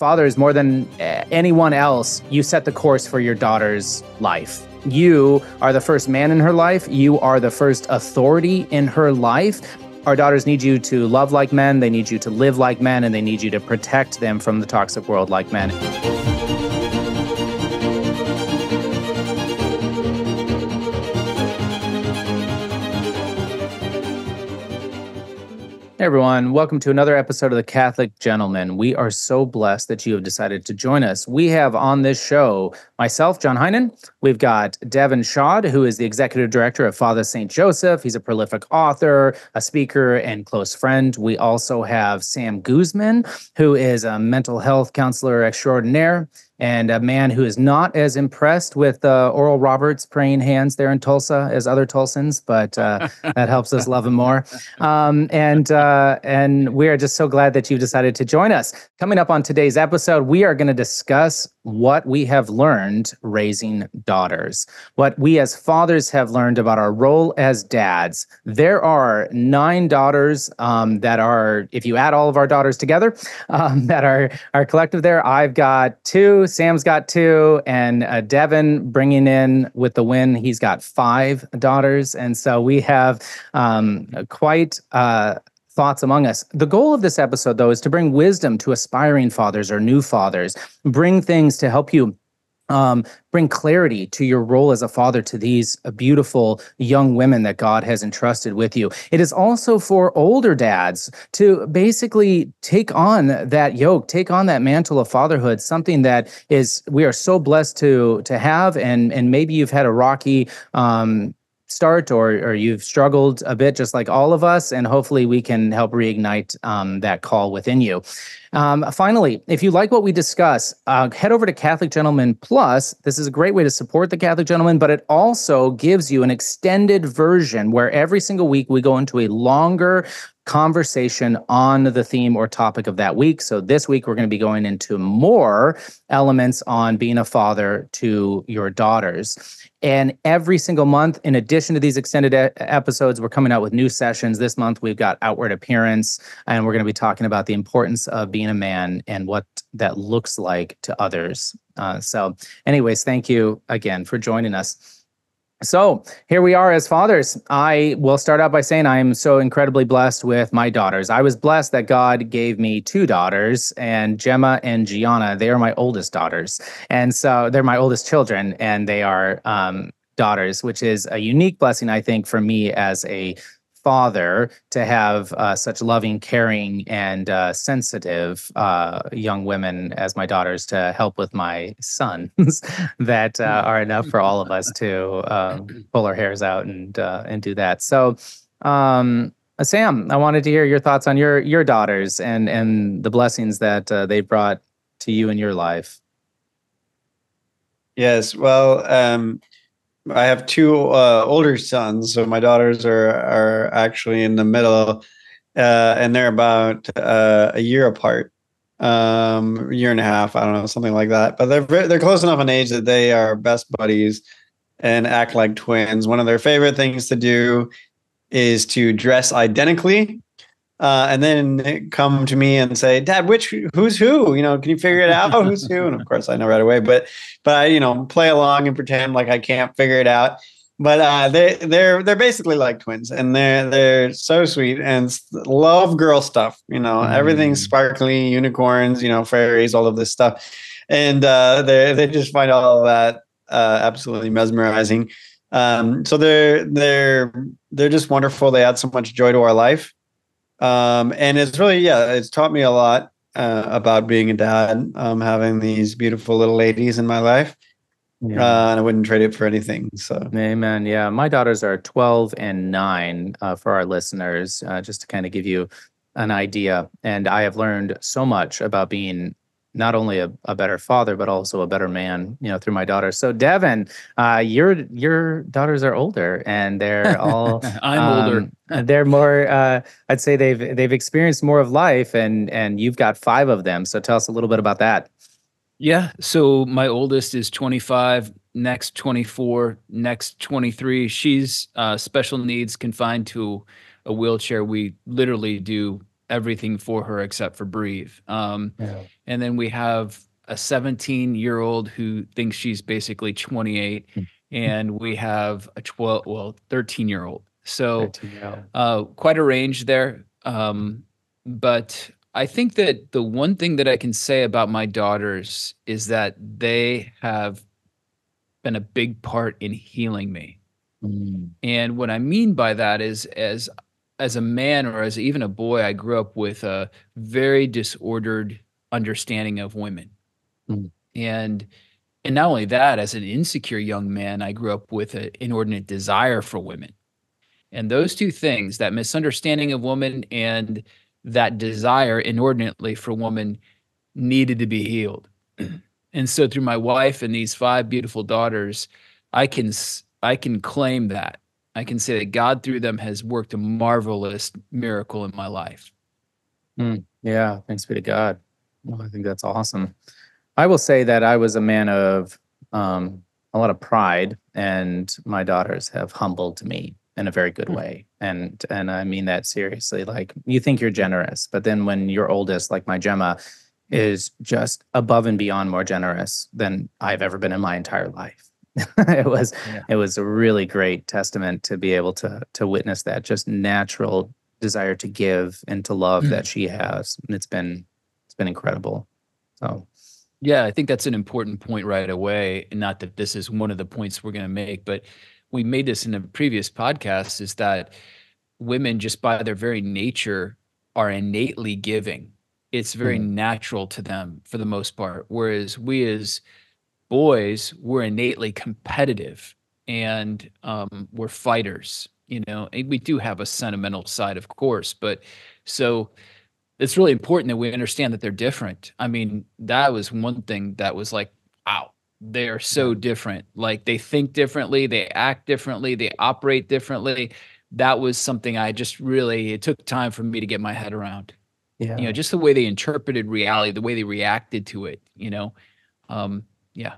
fathers, more than anyone else, you set the course for your daughter's life. You are the first man in her life. You are the first authority in her life. Our daughters need you to love like men. They need you to live like men, and they need you to protect them from the toxic world like men. Hey everyone, welcome to another episode of The Catholic Gentleman. We are so blessed that you have decided to join us. We have on this show myself, John Heinen. We've got Devin Shad, who is the executive director of Father St. Joseph. He's a prolific author, a speaker, and close friend. We also have Sam Guzman, who is a mental health counselor extraordinaire and a man who is not as impressed with Oral Roberts' praying hands there in Tulsa as other Tulsans, but that helps us love him more. And we are just so glad that you've decided to join us. Coming up on today's episode, we are going to discuss what we have learned raising daughters, what we as fathers have learned about our role as dads. There are 9 daughters that are, if you add all of our daughters together, that are collective there. I've got 2, Sam's got 2, and Devin bringing in with the win, he's got 5 daughters. And so we have quite thoughts among us. The goal of this episode, though, is to bring wisdom to aspiring fathers or new fathers, bring things to help you bring clarity to your role as a father to these beautiful young women that God has entrusted with you. It is also for older dads to basically take on that yoke, take on that mantle of fatherhood, something that is we are so blessed to have, and maybe you've had a rocky start or you've struggled a bit just like all of us, and hopefully we can help reignite that call within you. Finally, if you like what we discuss, head over to Catholic Gentleman Plus. This is a great way to support the Catholic Gentleman, but it also gives you an extended version where every single week we go into a longer conversation on the theme or topic of that week. So this week we're going to be going into more elements on being a father to your daughters. And every single month, in addition to these extended episodes, we're coming out with new sessions. This month, we've got outward appearance, and we're going to be talking about the importance of being a man and what that looks like to others. So anyways, thank you again for joining us. So here we are as fathers. I will start out by saying I am so incredibly blessed with my daughters. I was blessed that God gave me 2 daughters, and Gemma and Gianna, they are my oldest daughters. And so they're my oldest children, and they are daughters, which is a unique blessing, I think, for me as a father to have such loving, caring, and sensitive young women as my daughters to help with my sons that are enough for all of us to pull our hairs out and do that. So, Sam, I wanted to hear your thoughts on your daughters and the blessings that they brought to you in your life. Yes, well, I have 2 older sons, so my daughters are actually in the middle, and they're about a year apart, year and a half, I don't know, something like that. But they're close enough in age that they are best buddies and act like twins. One of their favorite things to do is to dress identically, and then come to me and say, "Dad, who's who? Can you figure it out? Who's who?" And of course, I know right away. But I, play along and pretend like I can't figure it out. But they're basically like twins, and they're so sweet and love girl stuff. Everything's sparkly, unicorns, fairies, all of this stuff, and they just find all of that absolutely mesmerizing. So they're just wonderful. They add so much joy to our life. And it's really, it's taught me a lot about being a dad, having these beautiful little ladies in my life. Yeah. And I wouldn't trade it for anything. So, amen. Yeah, my daughters are 12 and 9 for our listeners, just to kind of give you an idea. And I have learned so much about being not only a better father, but also a better man, through my daughters. So Devin, your daughters are older, and they're all I'm older. They're more. I'd say they've experienced more of life, and you've got 5 of them. So tell us a little bit about that. Yeah. So my oldest is 25, next 24, next 23. She's special needs, confined to a wheelchair. We literally do everything for her except for breathe. Yeah. And then we have a 17-year-old who thinks she's basically 28, and we have a 13-year-old. So 13-year-old. quite a range there. But I think that the one thing that I can say about my daughters is that they have been a big part in healing me. And what I mean by that is, as a man or as even a boy, I grew up with a very disordered understanding of women. And not only that, as an insecure young man, I grew up with an inordinate desire for women. And those two things, that misunderstanding of woman and that desire inordinately for woman, needed to be healed. And so through my wife and these 5 beautiful daughters, I can claim that. I can say that God through them has worked a marvelous miracle in my life. Yeah, thanks be to God. Well, I think that's awesome. I will say that I was a man of a lot of pride, and my daughters have humbled me in a very good way. And I mean that seriously. Like, you think you're generous, but then when your oldest, like my Gemma, is just above and beyond more generous than I've ever been in my entire life. It was a really great testament to be able to witness that just natural desire to give and to love that she has. And it's been incredible. So yeah, I think that's an important point right away. And not that this is one of the points we're going to make, but we made this in a previous podcast, is that women, just by their very nature, are innately giving. It's very natural to them for the most part. Whereas we as boys, we're innately competitive, and we're fighters, and we do have a sentimental side, of course, but so it's really important that we understand that they're different. I mean, that was one thing that was like, wow, they are so different. Like, they think differently, they act differently, they operate differently. That was something it took time for me to get my head around. yeah. Just the way they interpreted reality, the way they reacted to it, yeah.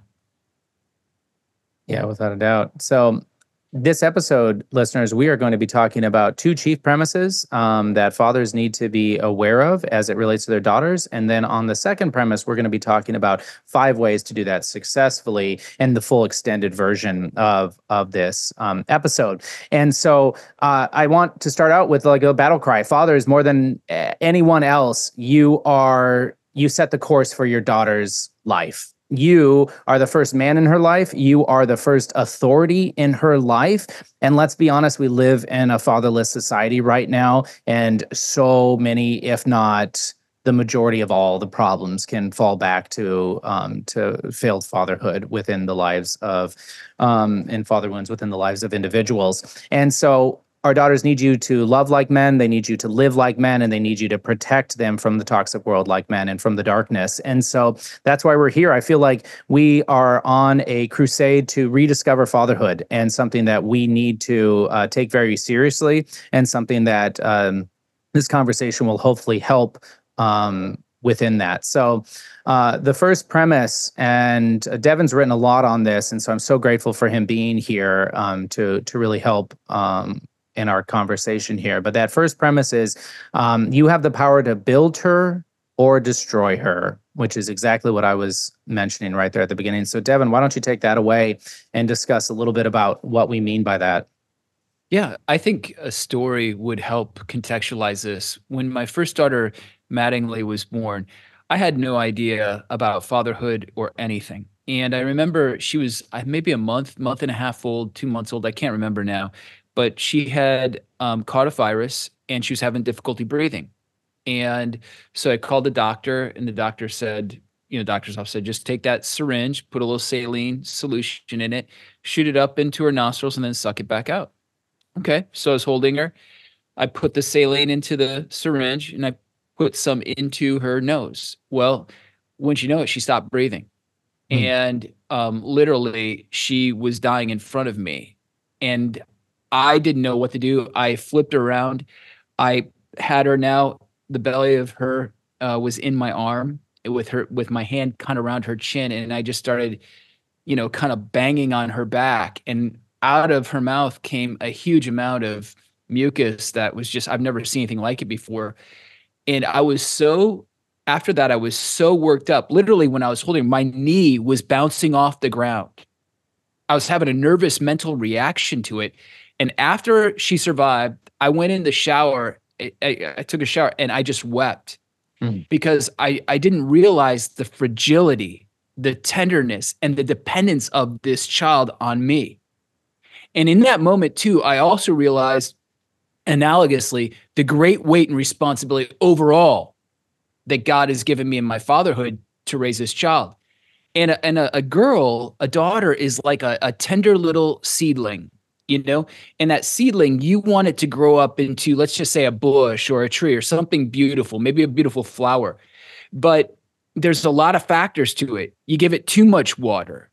Yeah, without a doubt. So this episode, listeners, we are going to be talking about 2 chief premises that fathers need to be aware of as it relates to their daughters. And then on the second premise, we're going to be talking about 5 ways to do that successfully, and the full extended version of this episode. And so I want to start out with like a battle cry. Fathers, more than anyone else, you set the course for your daughter's life. You are the first man in her life. You are the first authority in her life. And let's be honest, we live in a fatherless society right now. And so many, if not the majority of all the problems, can fall back to failed fatherhood within the lives of, and father wounds within the lives of individuals. And so our daughters need you to love like men. They need you to live like men, and they need you to protect them from the toxic world like men and from the darkness. And so that's why we're here. I feel like we are on a crusade to rediscover fatherhood, and something that we need to take very seriously, and something that this conversation will hopefully help within that. So the first premise, and Devin's written a lot on this, and so I'm so grateful for him being here to really help in our conversation here. But that first premise is you have the power to build her or destroy her, which is exactly what I was mentioning right there at the beginning. So Devin, why don't you take that away and discuss a little bit about what we mean by that? Yeah, I think a story would help contextualize this. When my first daughter, Mattingly, was born, I had no idea about fatherhood or anything. And I remember she was maybe a month and a half old, 2 months old. I can't remember now. But she had caught a virus, and she was having difficulty breathing. And so I called the doctor, and the doctor said, doctor's office said, just take that syringe, put a little saline solution in it, shoot it up into her nostrils, and then suck it back out. Okay. So I was holding her. I put the saline into the syringe, and I put some into her nose. Well, wouldn't you know it, she stopped breathing. And literally, she was dying in front of me. And I didn't know what to do. I flipped her around. I had her now, the belly of her was in my arm with my hand kind of around her chin. And I just started, kind of banging on her back. And out of her mouth came a huge amount of mucus that was just, I've never seen anything like it before. And after that, I was so worked up. Literally, when I was holding, my knee was bouncing off the ground. I was having a nervous mental reaction to it. And after she survived, I went in the shower. I took a shower and I just wept because I didn't realize the fragility, the tenderness, and the dependence of this child on me. And in that moment, too, I also realized, analogously, the great weight and responsibility overall that God has given me in my fatherhood to raise this child. And a girl, a daughter, is like a tender little seedling, and that seedling, you want it to grow up into, let's just say, a bush or a tree or something beautiful, maybe a beautiful flower. But there's a lot of factors to it. You give it too much water,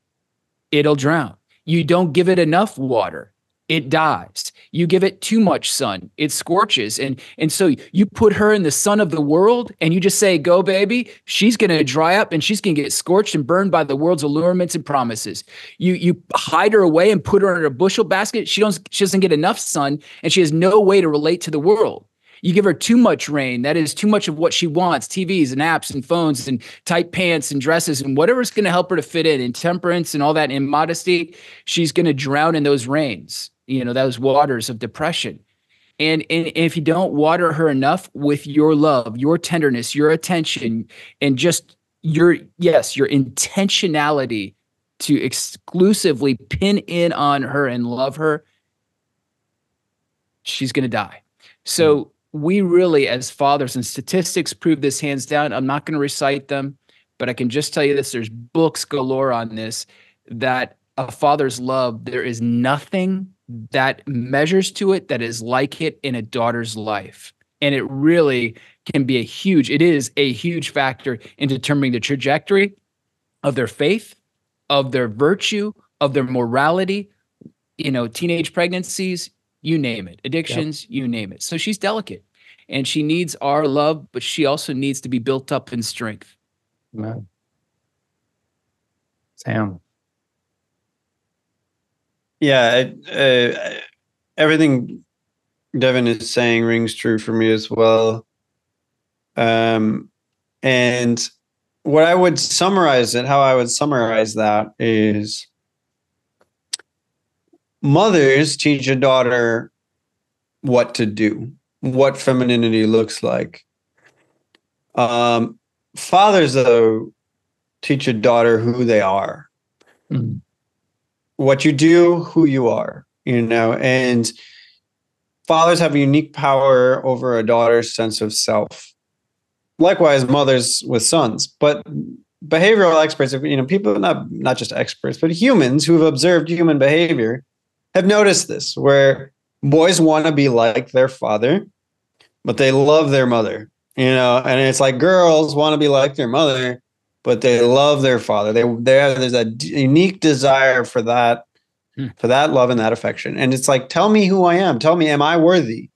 it'll drown. You don't give it enough water, it dies. You give it too much sun, it scorches. And so you put her in the sun of the world and you just say, go, baby, she's going to dry up and she's going to get scorched and burned by the world's allurements and promises. You hide her away and put her in a bushel basket. She doesn't get enough sun and she has no way to relate to the world. You give her too much rain. That is too much of what she wants, TVs and apps and phones and tight pants and dresses and whatever's going to help her to fit in, intemperance and all that immodesty. She's going to drown in those rains, those waters of depression. And if you don't water her enough with your love, your tenderness, your attention, and just your intentionality to exclusively pin in on her and love her, she's going to die. So we really, as fathers, and statistics prove this hands down, I'm not going to recite them, but I can just tell you this, there's books galore on this, that a father's love, there is nothing that measures to it that is like it in a daughter's life. And it really it is a huge factor in determining the trajectory of their faith, of their virtue, of their morality, teenage pregnancies, you name it, addictions, you name it. So she's delicate and she needs our love, but she also needs to be built up in strength. Amen. Sam. Yeah, everything Devin is saying rings true for me as well. And how I would summarize that is, mothers teach a daughter what to do, what femininity looks like. Fathers, though, teach a daughter who they are. Mm-hmm. What you do, who you are, and fathers have a unique power over a daughter's sense of self. Likewise, mothers with sons, but behavioral experts, people, not just experts, but humans who have observed human behavior have noticed this, where boys want to be like their father, but they love their mother, and it's like girls want to be like their mother, but they love their father. There's a unique desire for that love and that affection. And it's like, tell me who I am. Tell me, am I worthy?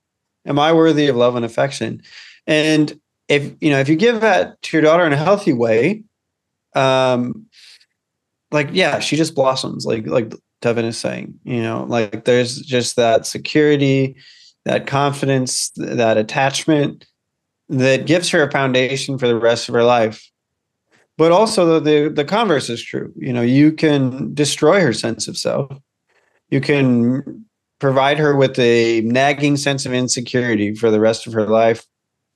Am I worthy of love and affection? And if you give that to your daughter in a healthy way, she just blossoms, like Devin is saying, there's just that security, that confidence, that attachment that gives her a foundation for the rest of her life. But also the converse is true. You can destroy her sense of self. You can provide her with a nagging sense of insecurity for the rest of her life,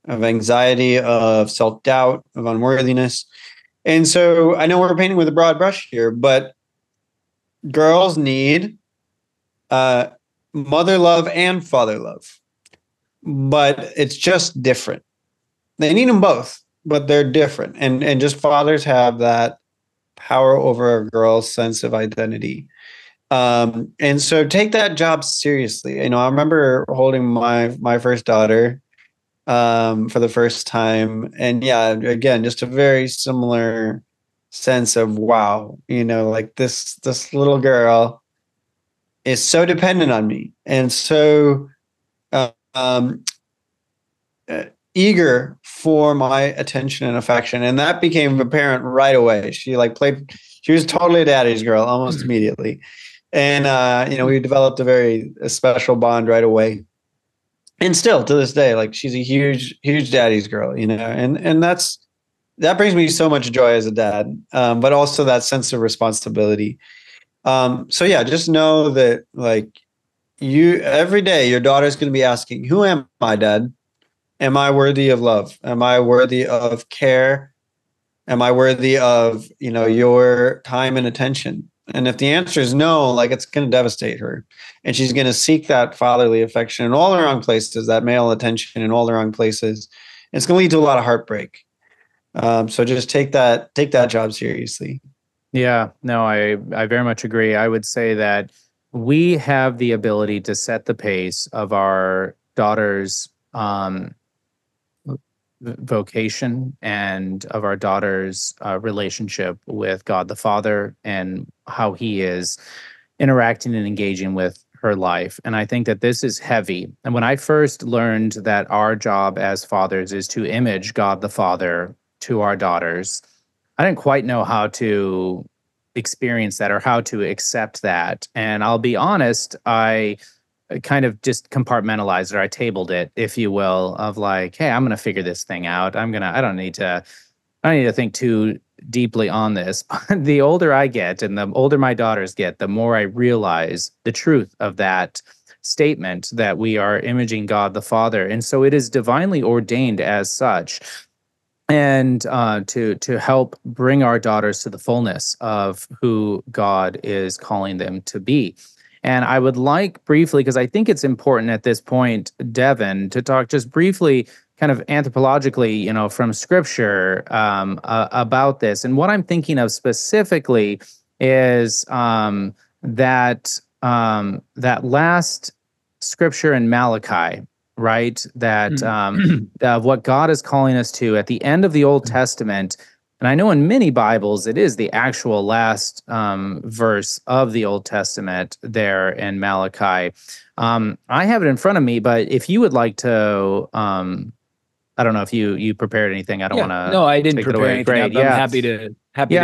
of anxiety, of self-doubt, of unworthiness. And so I know we're painting with a broad brush here, but girls need mother love and father love. But it's just different. They need them both, but they're different. And just fathers have that power over a girl's sense of identity. And so take that job seriously. I remember holding my first daughter for the first time. And yeah, again, just a very similar sense of, wow, this little girl is so dependent on me and so eager for my attention and affection. And that became apparent right away. She was totally a daddy's girl almost immediately. And, we developed a very special bond right away. and still to this day, like she's a huge daddy's girl, and that brings me so much joy as a dad, but also that sense of responsibility. So yeah, just know that like you every day your daughter's going to be asking, who am I, Dad? Am I worthy of love? Am I worthy of care? Am I worthy of, your time and attention? And if the answer is no, like it's going to devastate her. And she's going to seek that fatherly affection in all the wrong places, that male attention in all the wrong places. It's going to lead to a lot of heartbreak. So just take that job seriously. Yeah, no, I very much agree. I would say that we have the ability to set the pace of our daughter's vocation and of our daughter's relationship with God the Father and how He is interacting and engaging with her life. And I think that this is heavy. And when I first learned that our job as fathers is to image God the Father to our daughters, I didn't quite know how to experience that or how to accept that. And I'll be honest, I kind of just compartmentalized it, or I tabled it, if you will, of like, hey, I'm going to figure this thing out. I don't need to think too deeply on this. But the older I get and the older my daughters get, the more I realize the truth of that statement that we are imaging God the Father. And so it is divinely ordained as such. And to help bring our daughters to the fullness of who God is calling them to be. And I would like briefly, because I think it's important at this point, Devin, to talk just briefly, kind of anthropologically, from Scripture about this. And what I'm thinking of specifically is that last Scripture in Malachi, right? That of what God is calling us to at the end of the Old Testament. And I know in many Bibles, it is the actual last verse of the Old Testament there in Malachi. I have it in front of me, but if you would like to, I don't know if you prepared anything. I don't want to. No, I didn't take it prepare away. anything. Great. I'm Yeah. happy to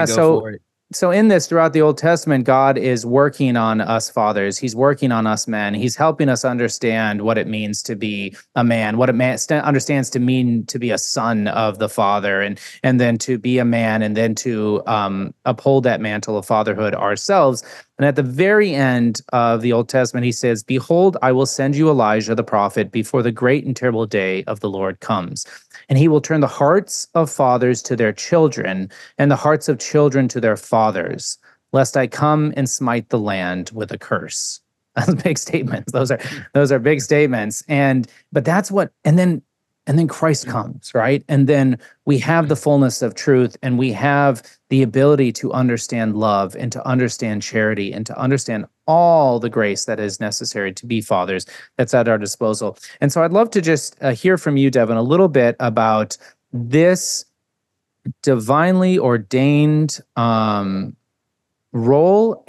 go for it. So in this, throughout the Old Testament, God is working on us fathers. He's working on us men. He's helping us understand what it means to be a man, what it understands to mean to be a son of the Father, and then to be a man, and then to uphold that mantle of fatherhood ourselves. And at the very end of the Old Testament, he says, "Behold, I will send you Elijah the prophet before the great and terrible day of the Lord comes. And he will turn the hearts of fathers to their children, and the hearts of children to their fathers, lest I come and smite the land with a curse." That's big statements. Those are big statements. But that's what, and then Christ comes, right? And then we have the fullness of truth, and we have the ability to understand love and to understand charity and to understand all the grace that is necessary to be fathers that's at our disposal. And so I'd love to just hear from you, Devin, a little bit about this divinely ordained role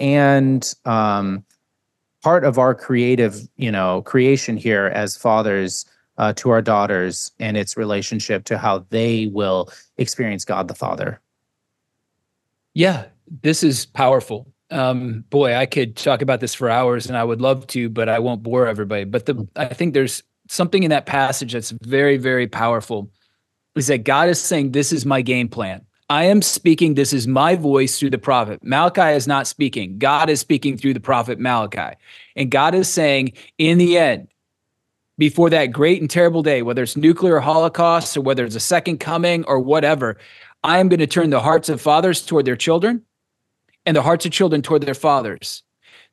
and part of our creative, creation here as fathers to our daughters and its relationship to how they will experience God the Father. Yeah, this is powerful. Boy, I could talk about this for hours, and I would love to, but I won't bore everybody. But I think there's something in that passage that's very, very powerful, is that God is saying, this is my game plan. I am speaking. This is my voice through the prophet. Malachi is not speaking. God is speaking through the prophet Malachi. And God is saying, in the end, before that great and terrible day, whether it's nuclear holocaust or whether it's a second coming or whatever, I am going to turn the hearts of fathers toward their children and the hearts of children toward their fathers.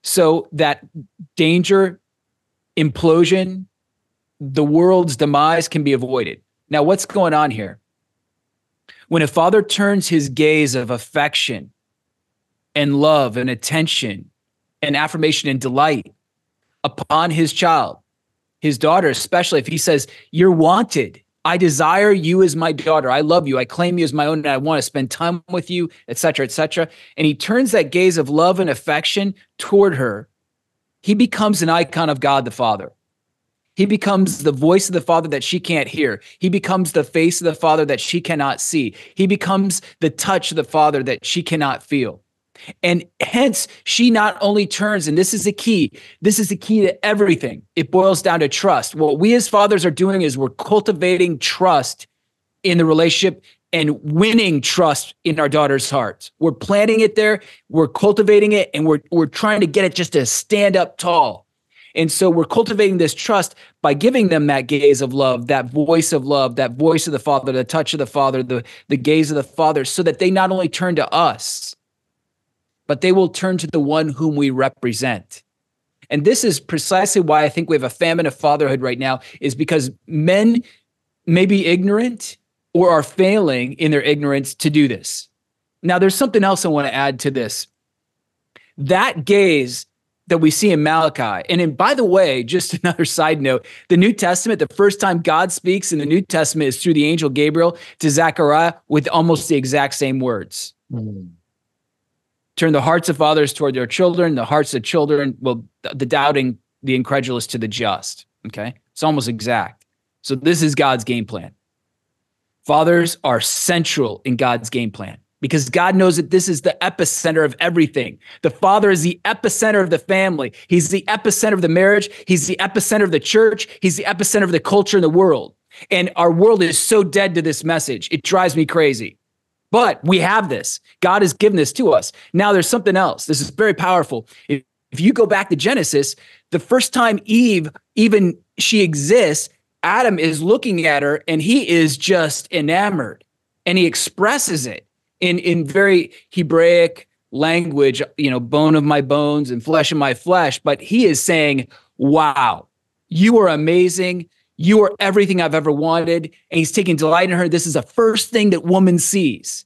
So that danger, implosion, the world's demise can be avoided. Now, what's going on here? When a father turns his gaze of affection and love and attention and affirmation and delight upon his child, his daughter, especially if he says, "You're wanted. I desire you as my daughter. I love you. I claim you as my own, and I want to spend time with you," et cetera, et cetera. And he turns that gaze of love and affection toward her. He becomes an icon of God the Father. He becomes the voice of the Father that she can't hear. He becomes the face of the Father that she cannot see. He becomes the touch of the Father that she cannot feel. And hence, she not only turns, and this is the key to everything. It boils down to trust. What we as fathers are doing is we're cultivating trust in the relationship and winning trust in our daughter's hearts. We're planting it there, we're cultivating it, and we're trying to get it just to stand up tall. And so we're cultivating this trust by giving them that gaze of love, that voice of love, that voice of the Father, the touch of the Father, the gaze of the Father, so that they not only turn to us, but they will turn to the one whom we represent. And this is precisely why I think we have a famine of fatherhood right now, is because men may be ignorant or are failing in their ignorance to do this. Now, there's something else I want to add to this. That gaze that we see in Malachi, and by the way, just another side note, the New Testament, the first time God speaks in the New Testament is through the angel Gabriel to Zechariah with almost the exact same words. Turn the hearts of fathers toward their children, the hearts of children, well, the doubting, the incredulous to the just. Okay? It's almost exact. So this is God's game plan. Fathers are central in God's game plan because God knows that this is the epicenter of everything. The father is the epicenter of the family. He's the epicenter of the marriage. He's the epicenter of the church. He's the epicenter of the culture in the world. And our world is so dead to this message. It drives me crazy. But we have this. God has given this to us. Now there's something else. This is very powerful. If you go back to Genesis, the first time Eve, even she exists, Adam is looking at her and he is just enamored. And he expresses it in very Hebraic language, bone of my bones and flesh of my flesh. But he is saying, wow, you are amazing. You are everything I've ever wanted. And he's taking delight in her. This is the first thing that woman sees.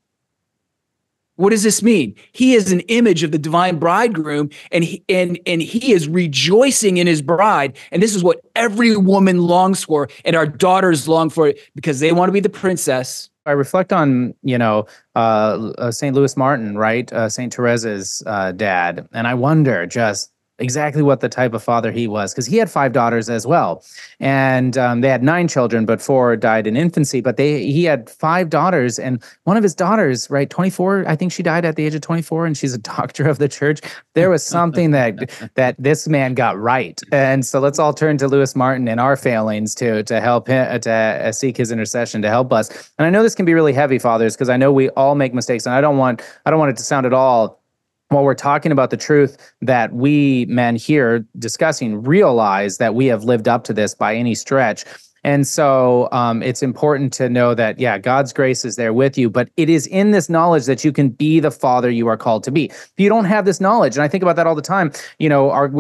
What does this mean? He is an image of the divine bridegroom, and he is rejoicing in his bride. And this is what every woman longs for, and our daughters long for it because they want to be the princess. I reflect on, St. Louis Martin, right? St. Teresa's dad. And I wonder just exactly what the type of father he was, because he had 5 daughters as well. And they had 9 children, but 4 died in infancy. But he had 5 daughters, and one of his daughters, right, 24, I think she died at the age of 24, and she's a doctor of the church. There was something that this man got right. And so let's all turn to Louis Martin and our failings to help him, to seek his intercession to help us. And I know this can be really heavy, fathers, because I know we all make mistakes, and I don't want it to sound at all, while we're talking about the truth, that we men here discussing realize that we have lived up to this by any stretch. And so it's important to know that, God's grace is there with you, but it is in this knowledge that you can be the father you are called to be. If you don't have this knowledge, and I think about that all the time, we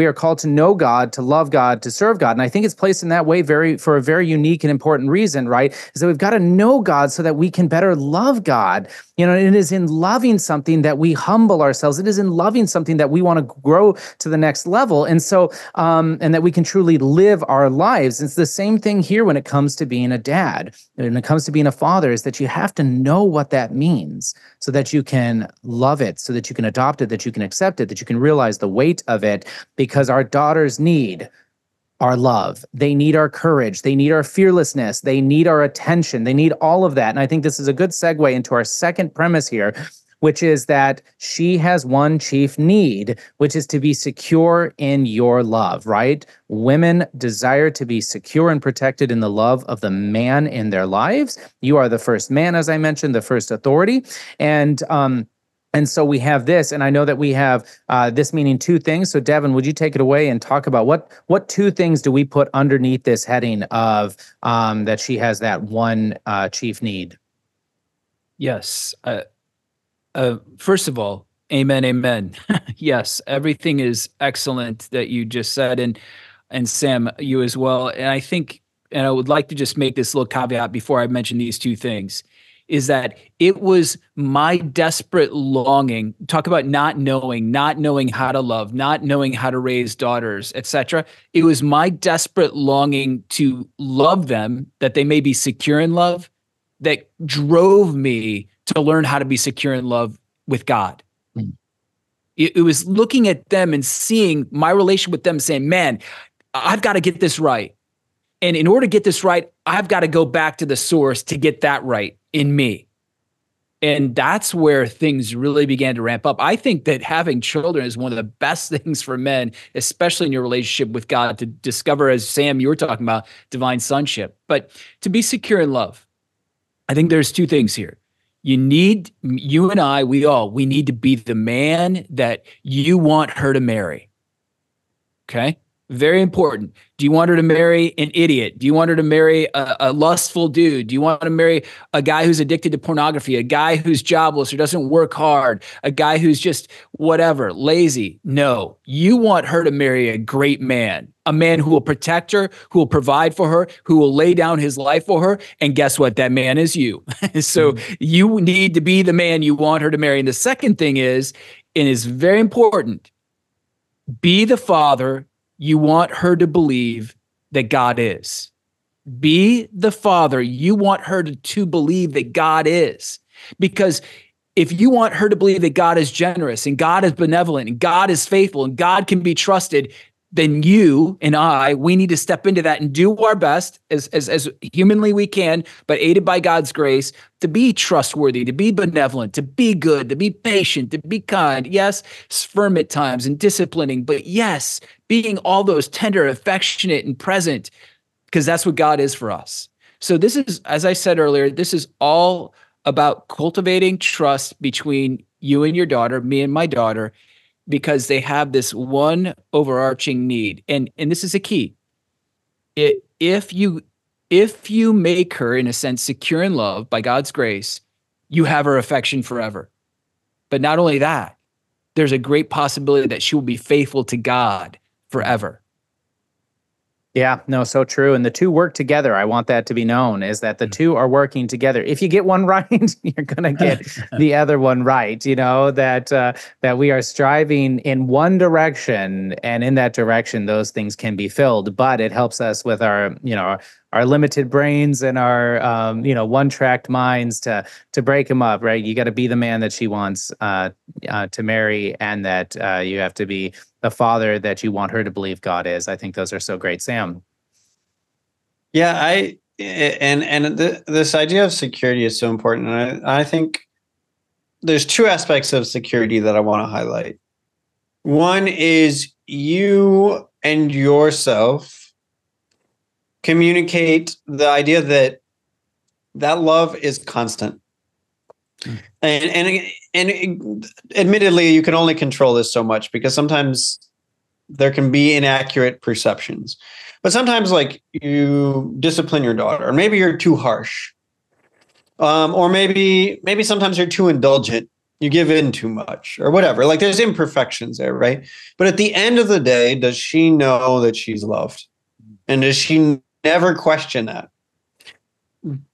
are called to know God, to love God, to serve God. And I think it's placed in that way for a very unique and important reason, right? Is that we've got to know God so that we can better love God. It is in loving something that we humble ourselves. It is in loving something that we want to grow to the next level. And so, and that we can truly live our lives. It's the same thing here when it comes to being a dad, when it comes to being a father, is that you have to know what that means so that you can love it, so that you can adopt it, that you can accept it, that you can realize the weight of it, because our daughters need our love. They need our courage. They need our fearlessness. They need our attention. They need all of that. And I think this is a good segue into our second premise here, which is that she has one chief need, which is to be secure in your love, right? Women desire to be secure and protected in the love of the man in their lives. You are the first man, as I mentioned, the first authority. And so we have this, and I know that we have this meaning 2 things. So Devin, would you take it away and talk about what 2 things do we put underneath this heading of that she has that one chief need? Yes. First of all, amen, amen. Yes, everything is excellent that you just said, and Sam, you as well. And I think, and I would like to just make this little caveat before I mention these 2 things, is that it was my desperate longing, talk about not knowing how to love, not knowing how to raise daughters, etc. It was my desperate longing to love them, that they may be secure in love, that drove me to learn how to be secure in love with God. Mm. It was looking at them and seeing my relation with them, saying, man, I've got to get this right. And in order to get this right, I've got to go back to the source to get that right in me. And that's where things really began to ramp up. I think that having children is one of the best things for men, especially in your relationship with God, to discover, as Sam, you were talking about, divine sonship. But to be secure in love, I think there's two things here. You and I, we need to be the man that you want her to marry. Okay. Very important. Do you want her to marry an idiot? Do you want her to marry a lustful dude? Do you want to marry a guy who's addicted to pornography, a guy who's jobless or doesn't work hard, a guy who's just whatever, lazy? No, you want her to marry a great man, a man who will protect her, who will provide for her, who will lay down his life for her. And guess what? That man is you. So you need to be the man you want her to marry. And the second thing is, and is very important, be the father you want her to believe that God is. Be the father you want her to believe that God is. Because if you want her to believe that God is generous and God is benevolent and God is faithful and God can be trusted, then you and we need to step into that and do our best as humanly we can, but aided by God's grace, to be trustworthy, to be benevolent, to be good, to be patient, to be kind. Yes, firm at times and disciplining, but yes, being all those tender, affectionate, and present, because that's what God is for us. So this is, as I said earlier, this is all about cultivating trust between you and your daughter, me and my daughter, because they have this one overarching need. And this is a key. If you make her, in a sense, secure in love by God's grace, you have her affection forever. But not only that, there's a great possibility that she will be faithful to God forever. Yeah, no, so true. And the two work together. I want that to be known, is that the two are working together. If you get one right, you're going to get the other one right. You know, that we are striving in one direction, and in that direction, those things can be filled. But it helps us with our limited brains and our one-tracked minds to break them up, right? You got to be the man that she wants to marry, and that you have to be the father that you want her to believe God is. I think those are so great, Sam. Yeah, this idea of security is so important, and I think there's two aspects of security that I want to highlight. One is you and yourself communicate the idea that love is constant. And admittedly, you can only control this so much, because sometimes there can be inaccurate perceptions. But sometimes, like, you discipline your daughter, or maybe you're too harsh, or maybe sometimes you're too indulgent. You give in too much, or whatever. Like, there's imperfections there, right? But at the end of the day, does she know that she's loved? And does she never question that?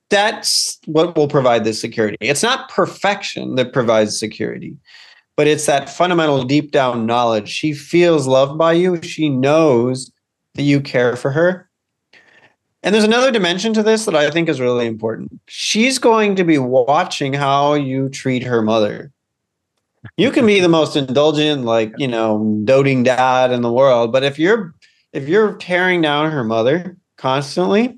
That's what will provide this security. It's not perfection that provides security, but it's that fundamental deep down knowledge. She feels loved by you. She knows that you care for her. And there's another dimension to this that I think is really important. She's going to be watching how you treat her mother. You can be the most indulgent, doting dad in the world, but if you're tearing down her mother constantly,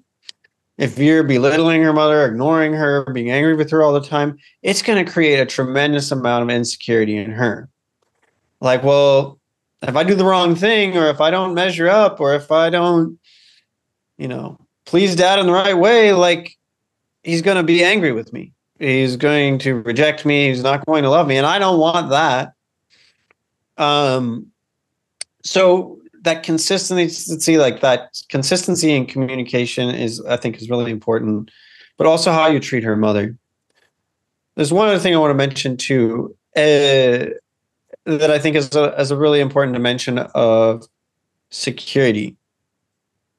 if you're belittling her mother, ignoring her, being angry with her all the time, it's going to create a tremendous amount of insecurity in her. Like, well, if I do the wrong thing, or if I don't measure up, or if I don't, please dad in the right way, like, he's going to be angry with me. He's going to reject me. He's not going to love me. And I don't want that. So that consistency, like that consistency in communication I think is really important, but also how you treat her mother. There's one other thing I want to mention too, that I think is a really important dimension of security,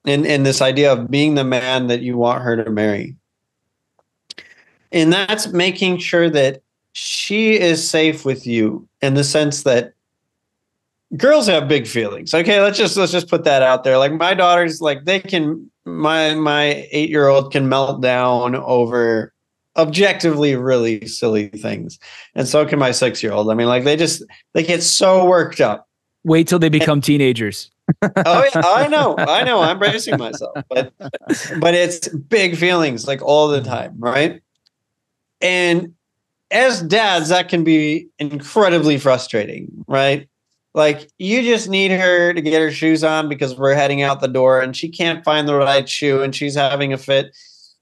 and this idea of being the man that you want her to marry. And that's making sure that she is safe with you, in the sense that girls have big feelings. Okay, let's just put that out there. Like, my daughters, like, my 8-year-old can melt down over objectively really silly things, and so can my 6-year-old. I mean, like, they get so worked up. Wait till they become teenagers. Oh yeah, I know. I'm bracing myself, but it's big feelings, like, all the time, right? And as dads, that can be incredibly frustrating, right? Like you just need her to get her shoes on because we're heading out the door and she can't find the right shoe and she's having a fit,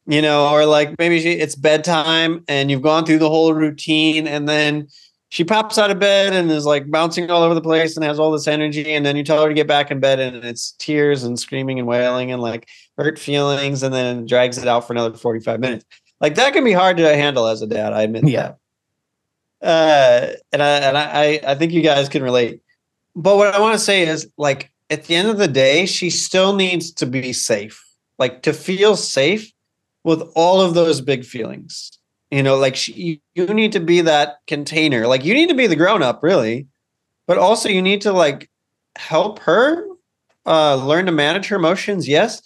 or like maybe it's bedtime and you've gone through the whole routine and then she pops out of bed and is like bouncing all over the place and has all this energy. And then you tell her to get back in bed and it's tears and screaming and wailing and like hurt feelings. And then drags it out for another 45 minutes. Like that can be hard to handle as a dad. I admit that. And I think you guys can relate. But what I want to say is, like, at the end of the day, she still needs to be safe, like to feel safe with all of those big feelings. Like you need to be that container. Like you need to be the grown up, really, but also you need to like help her learn to manage her emotions. Yes,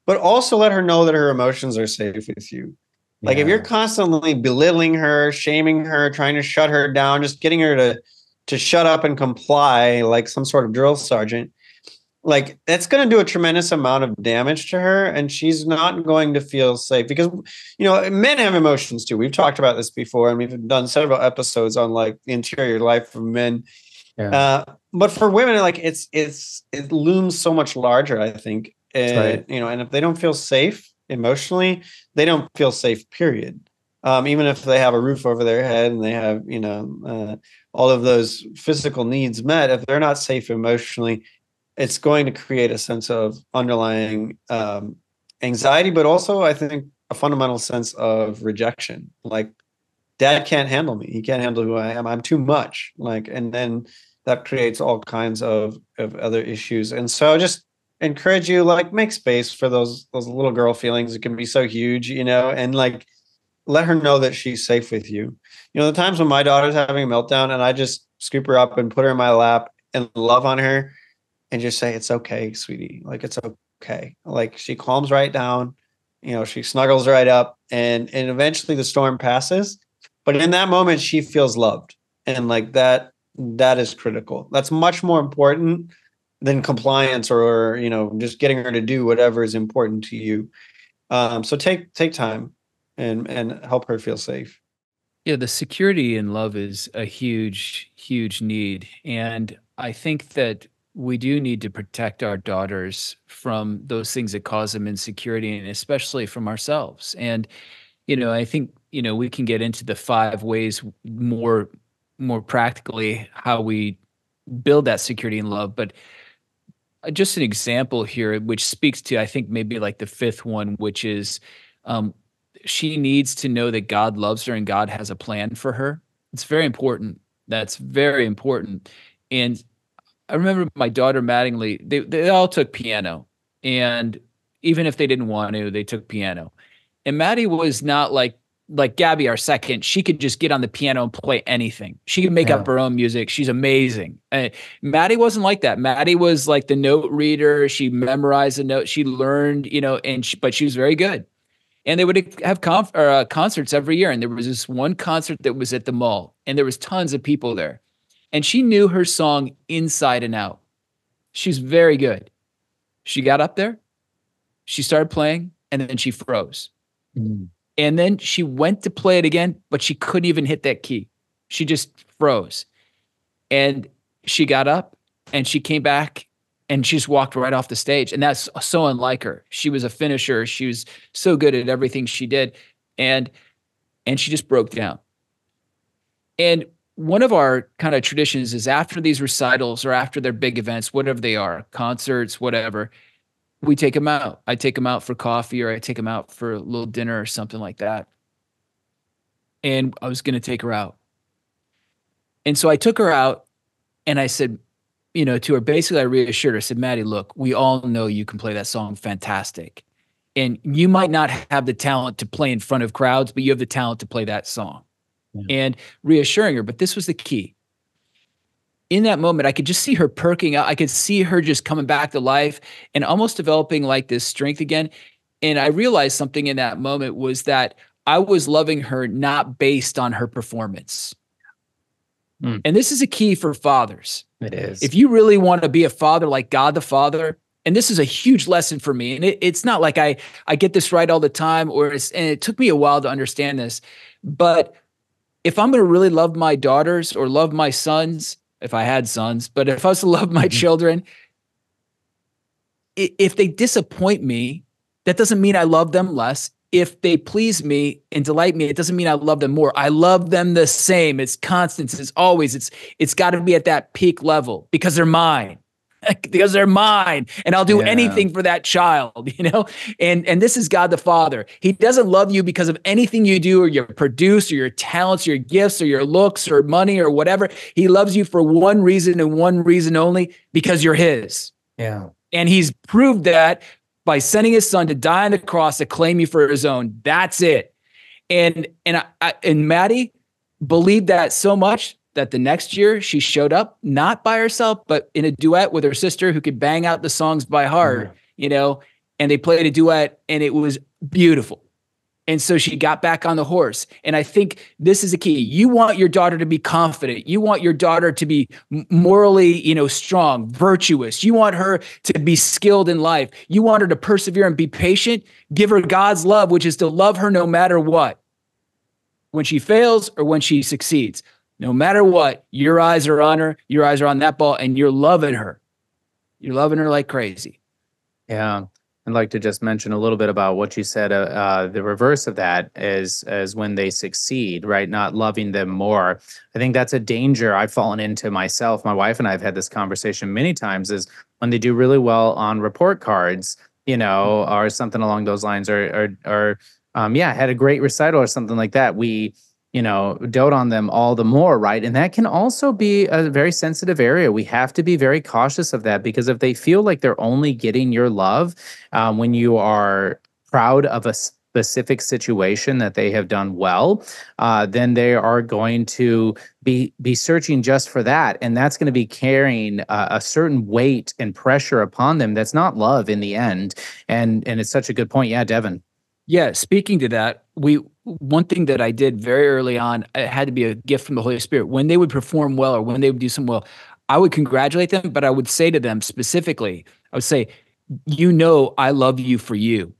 but also let her know that her emotions are safe with you. Like if you're constantly belittling her, shaming her, trying to shut her down, just getting her to shut up and comply like some sort of drill sergeant, like that's going to do a tremendous amount of damage to her. And she's not going to feel safe because, men have emotions too. We've talked about this before and we've done several episodes on like the interior life of men. Yeah. But for women, like it looms so much larger, I think. Right. And if they don't feel safe emotionally, they don't feel safe, period. Even if they have a roof over their head and they have, all of those physical needs met, if they're not safe emotionally, it's going to create a sense of underlying anxiety, but also I think a fundamental sense of rejection. Like dad can't handle me. He can't handle who I am. I'm too much. Like, and then that creates all kinds of other issues. And so just encourage you, like make space for those little girl feelings. It can be so huge, and like, let her know that she's safe with you. The times when my daughter's having a meltdown and I just scoop her up and put her in my lap and love on her and just say, it's okay, sweetie. Like, it's okay. Like she calms right down, she snuggles right up and eventually the storm passes. But in that moment, she feels loved. And like that is critical. That's much more important than compliance or, just getting her to do whatever is important to you. So take time and help her feel safe. Yeah, the security in love is a huge, huge need. And I think that we do need to protect our daughters from those things that cause them insecurity, and especially from ourselves. And, I think, we can get into the 5 ways more practically how we build that security in love. But just an example here, which speaks to, I think, maybe like the 5th one, which is, she needs to know that God loves her and God has a plan for her. It's very important. That's very important. And I remember my daughter Mattingly, they all took piano. And even if they didn't want to, they took piano. And Maddie was not like Gabby, our second. She could just get on the piano and play anything. She could make up her own music. She's amazing. And Maddie wasn't like that. Maddie was like the note reader. She memorized the note. She learned, but she was very good. And they would have concerts every year. And there was this one concert that was at the mall, and there was tons of people there. And she knew her song inside and out. She's very good. She got up there, she started playing, and then she froze. Mm. And then she went to play it again, but she couldn't even hit that key. She just froze. And she got up and she came back and she just walked right off the stage. And that's so unlike her. She was a finisher. She was so good at everything she did. And she just broke down. And one of our kind of traditions is after these recitals or after their big events, whatever they are, concerts, whatever, we take them out. I take them out for coffee, or I take them out for a little dinner or something like that. And I was going to take her out. And so I took her out and I said, to her, basically I reassured her, I said, Maddie, look, we all know you can play that song fantastic. And you might not have the talent to play in front of crowds, but you have the talent to play that song. Yeah. And reassuring her, but this was the key. In that moment, I could just see her perking up. I could see her just coming back to life and almost developing like this strength again. And I realized something in that moment was that I was loving her not based on her performance. Mm. And this is a key for fathers. It is. If you really want to be a father like God the Father, and this is a huge lesson for me, and it's not like I get this right all the time, and it took me a while to understand this, but if I'm going to really love my daughters or love my sons, if I had sons, but if I was to love my children, if they disappoint me, that doesn't mean I love them less. If they please me and delight me, it doesn't mean I love them more. I love them the same. It's constant. It's always, it's got to be at that peak level because they're mine. Because they're mine, and I'll do anything for that child, and this is God the Father. He doesn't love you because of anything you do or your produce or your talents, or your gifts or your looks or money or whatever. He loves you for one reason and one reason only, because you're his. Yeah. And he's proved that by sending his son to die on the cross to claim you for his own. That's it. And Maddie believed that so much that the next year she showed up, not by herself, but in a duet with her sister who could bang out the songs by heart, and they played a duet, and it was beautiful. And so she got back on the horse. And I think this is a key. You want your daughter to be confident. You want your daughter to be morally, strong, virtuous. You want her to be skilled in life. You want her to persevere and be patient. Give her God's love, which is to love her no matter what. When she fails or when she succeeds, no matter what, your eyes are on her. Your eyes are on that ball, and you're loving her. You're loving her like crazy. Yeah. I'd like to just mention a little bit about what you said. The reverse of that is when they succeed, right? Not loving them more. I think that's a danger I've fallen into myself. My wife and I have had this conversation many times, is when they do really well on report cards, or something along those lines, or had a great recital or something like that. We dote on them all the more, right? And that can also be a very sensitive area. We have to be very cautious of that, because if they feel like they're only getting your love when you are proud of a specific situation that they have done well, then they are going to be searching just for that. And that's going to be carrying a certain weight and pressure upon them that's not love in the end. And it's such a good point. Yeah, Devin. Yeah, speaking to that, one thing that I did very early on, it had to be a gift from the Holy Spirit. When they would perform well or when they would do something well, I would congratulate them, but I would say to them specifically, I would say, I love you for you.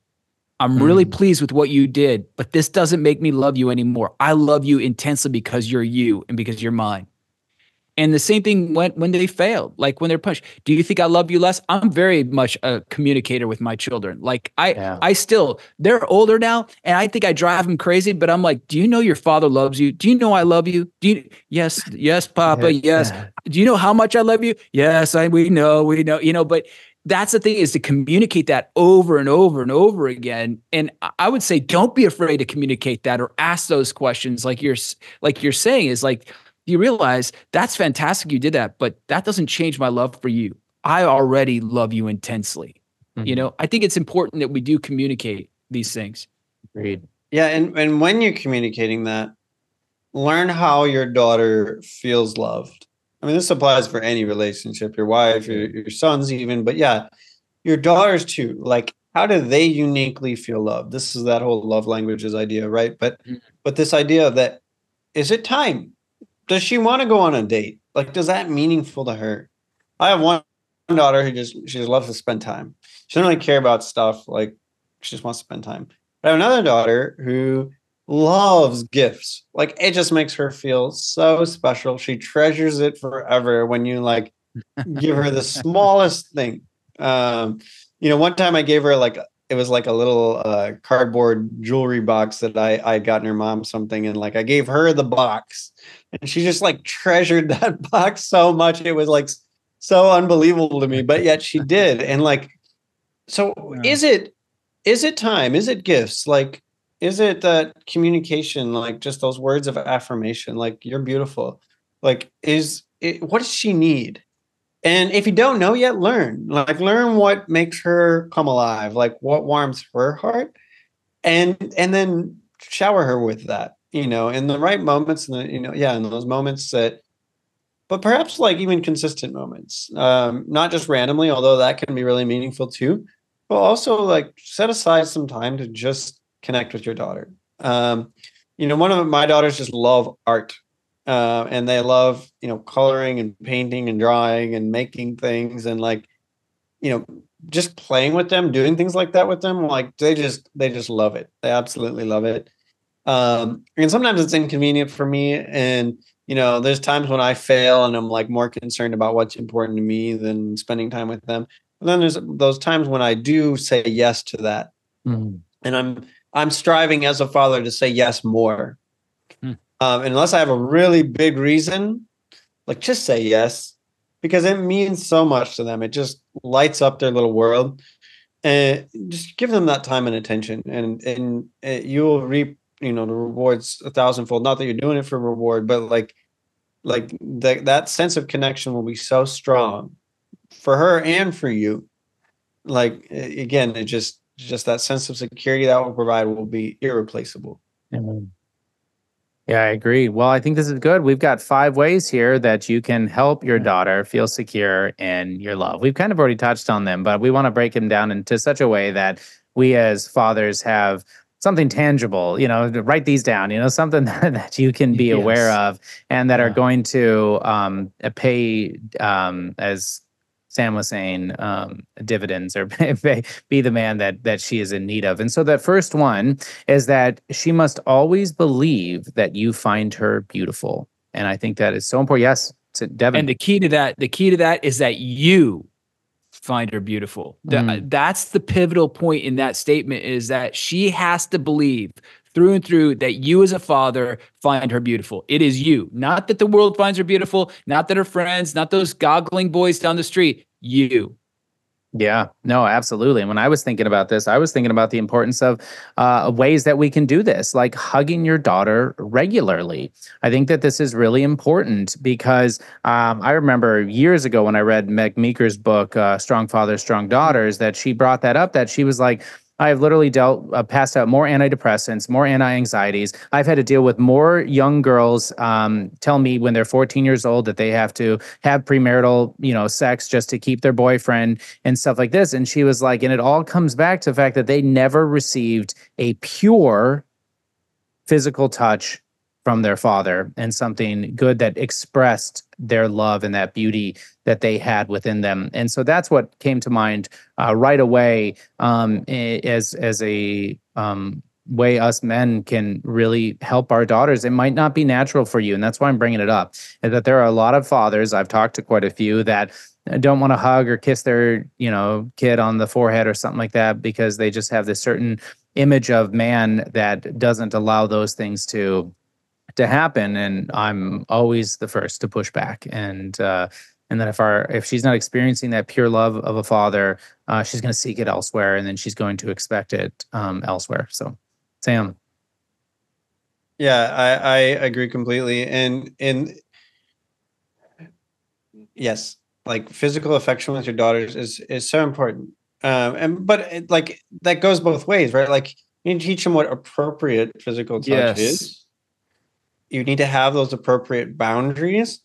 I'm really pleased with what you did, but this doesn't make me love you anymore. I love you intensely because you're you and because you're mine. And the same thing when they failed, like when they're punished. Do you think I love you less? I'm very much a communicator with my children. Like I still, they're older now, and I think I drive them crazy, but I'm like, do you know your father loves you? Do you know I love you? Yes, Papa, yes. Do you know how much I love you? Yes, we know, but that's the thing, is to communicate that over and over and over again. And I would say, don't be afraid to communicate that or ask those questions. Like you're saying, is like, you realize that's fantastic. You did that, but that doesn't change my love for you. I already love you intensely. I think it's important that we do communicate these things. Agreed. Yeah. And when you're communicating that, learn how your daughter feels loved. I mean, this applies for any relationship, your wife, your sons even, but yeah, your daughters too. Like, how do they uniquely feel loved? This is that whole love languages idea, right? But this idea of that, is it time? Does she want to go on a date? Like, does that meaningful to her? I have one daughter who she just loves to spend time. She doesn't really care about stuff. Like, she just wants to spend time. But I have another daughter who loves gifts. Like, it just makes her feel so special. She treasures it forever when you like give her the smallest thing. One time I gave her it was like a little cardboard jewelry box that I had gotten her mom something, and like I gave her the box, and she just like treasured that box so much. It was like so unbelievable to me, but yet she did. And like, so is it time? Is it gifts? Like, is it that communication? Like just those words of affirmation, like you're beautiful. Like, what does she need? And if you don't know yet, learn what makes her come alive, like what warms her heart, and then shower her with that, in the right moments, in those moments but perhaps like even consistent moments, not just randomly, although that can be really meaningful too, but also like set aside some time to just connect with your daughter. One of my daughters just love art. And they love, coloring and painting and drawing and making things, and like, just playing with them, doing things like that with them. Like they just love it. They absolutely love it. And sometimes it's inconvenient for me. And, there's times when I fail and I'm like more concerned about what's important to me than spending time with them. And then there's those times when I do say yes to that. Mhm. And I'm striving as a father to say yes more. And unless I have a really big reason, like just say yes, because it means so much to them. It just lights up their little world, and just give them that time and attention, and you will reap, the rewards a thousandfold. Not that you're doing it for reward, but like that sense of connection will be so strong for her and for you. Like again, it just that sense of security that will provide will be irreplaceable. Amen. Yeah, I agree. Well, I think this is good. We've got 5 ways here that you can help your daughter feel secure in your love. We've kind of already touched on them, but we want to break them down into such a way that we as fathers have something tangible, write these down, something that you can be aware Yes. of and that are Yeah. going to pay, as Sam was saying, dividends or be the man that she is in need of. And so that first one is that she must always believe that you find her beautiful. And I think that is so important. Yes, Devin. And the key to that is that you find her beautiful. That's the pivotal point in that statement, is that she has to believe through and through that you as a father find her beautiful. It is you, not that the world finds her beautiful, not that her friends, not those goggling boys down the street, you. Yeah, no, absolutely. And when I was thinking about this, I was thinking about the importance of ways that we can do this, like hugging your daughter regularly. I think that this is really important because I remember years ago when I read Meg Meeker's book, Strong Fathers, Strong Daughters, that she brought that up, that she was like, I've literally passed out more antidepressants, more anti-anxieties. I've had to deal with more young girls tell me when they're 14 years old that they have to have premarital, sex just to keep their boyfriend and stuff like this. And she was like, and it all comes back to the fact that they never received a pure physical touch from their father and something good that expressed their love and that beauty that they had within them. And so that's what came to mind right away as a way us men can really help our daughters. It might not be natural for you, and that's why I'm bringing it up, is that there are a lot of fathers, I've talked to quite a few, that don't want to hug or kiss their, kid on the forehead or something like that because they just have this certain image of man that doesn't allow those things to happen. And I'm always the first to push back. And then if she's not experiencing that pure love of a father, she's going to seek it elsewhere, and then she's going to expect it elsewhere. So, Sam. Yeah, I agree completely. And yes, like physical affection with your daughters is so important. But that goes both ways, right? Like you need to teach them what appropriate physical touch is. You need to have those appropriate boundaries,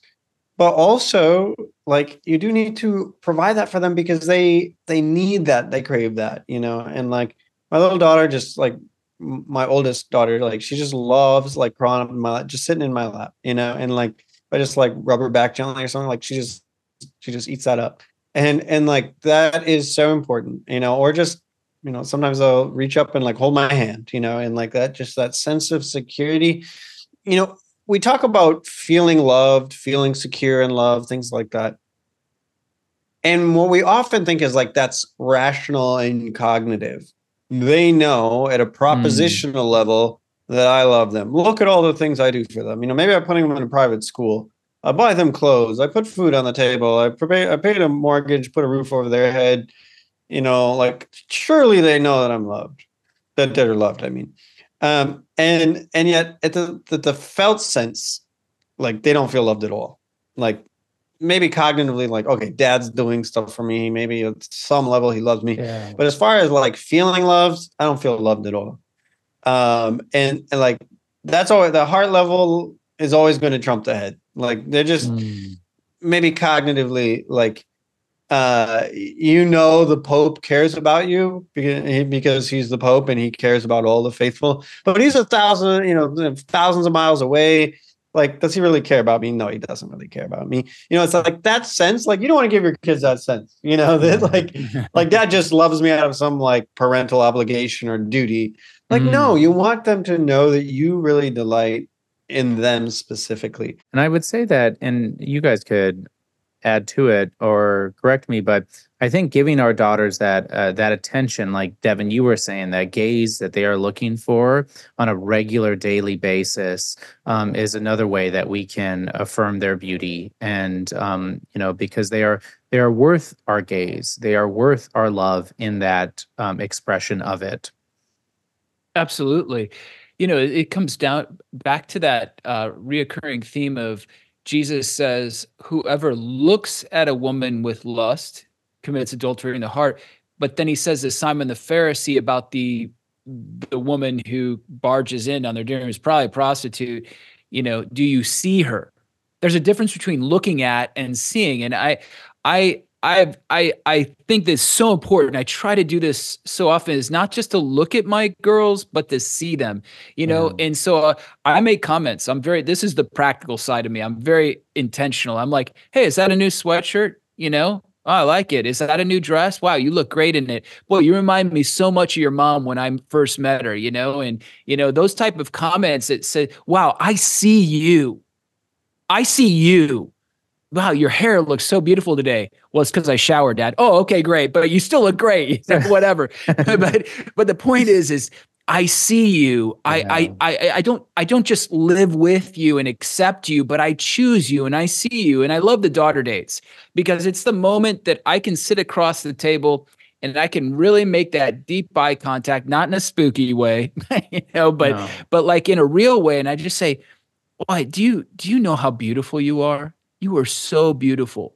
but also like you do need to provide that for them because they need that, they crave that, and like my little daughter, just like my oldest daughter, like she just loves like crawling up in my lap, just sitting in my lap, and like if I just like rub her back gently or something, like she just eats that up. And like that is so important, or just, sometimes I'll reach up and like hold my hand, and like that, just that sense of security. We talk about feeling loved, feeling secure in love, things like that. And what we often think is like that's rational and cognitive. They know at a propositional level that I love them. Look at all the things I do for them. Maybe I'm putting them in a private school. I buy them clothes. I put food on the table. I paid a mortgage, put a roof over their head. Like surely they know that I'm loved, that they're loved. I mean, and yet at the felt sense, like they don't feel loved at all. Like maybe cognitively, like, okay, dad's doing stuff for me. Maybe at some level he loves me. Yeah. But as far as like feeling loved, I don't feel loved at all. And like that's always the heart level is always going to trump the head. Like they're just maybe cognitively like the Pope cares about you because he's the Pope and he cares about all the faithful, but he's thousands of miles away. Like, does he really care about me? No, he doesn't really care about me. It's like that sense, like you don't want to give your kids that sense, that like dad just loves me out of some like parental obligation or duty. Like, no, you want them to know that you really delight in them specifically. And I would say that, and you guys could add to it or correct me, but I think giving our daughters that attention, like Devin, you were saying, that gaze that they are looking for on a regular daily basis, is another way that we can affirm their beauty. And because they are worth our gaze, they are worth our love in that expression of it. Absolutely. It comes down back to that reoccurring theme of Jesus says, whoever looks at a woman with lust commits adultery in the heart. But then he says to Simon the Pharisee about the woman who barges in on their dinner, who's probably a prostitute, do you see her? There's a difference between looking at and seeing. And I think that's so important. I try to do this so often, is not just to look at my girls, but to see them, And so I make comments. This is the practical side of me. I'm very intentional. I'm like, hey, is that a new sweatshirt? Oh, I like it. Is that a new dress? Wow, you look great in it. Boy, you remind me so much of your mom when I first met her, and those type of comments that say, wow, I see you. I see you. Wow, your hair looks so beautiful today. Well, it's because I showered, Dad. Oh, okay, great. But you still look great. Whatever. but the point is I see you. Yeah. I don't just live with you and accept you, but I choose you and I see you. And I love the daughter dates because it's the moment that I can sit across the table and I can really make that deep eye contact, not in a spooky way, but like in a real way. And I just say, why, do you know how beautiful you are? You are so beautiful.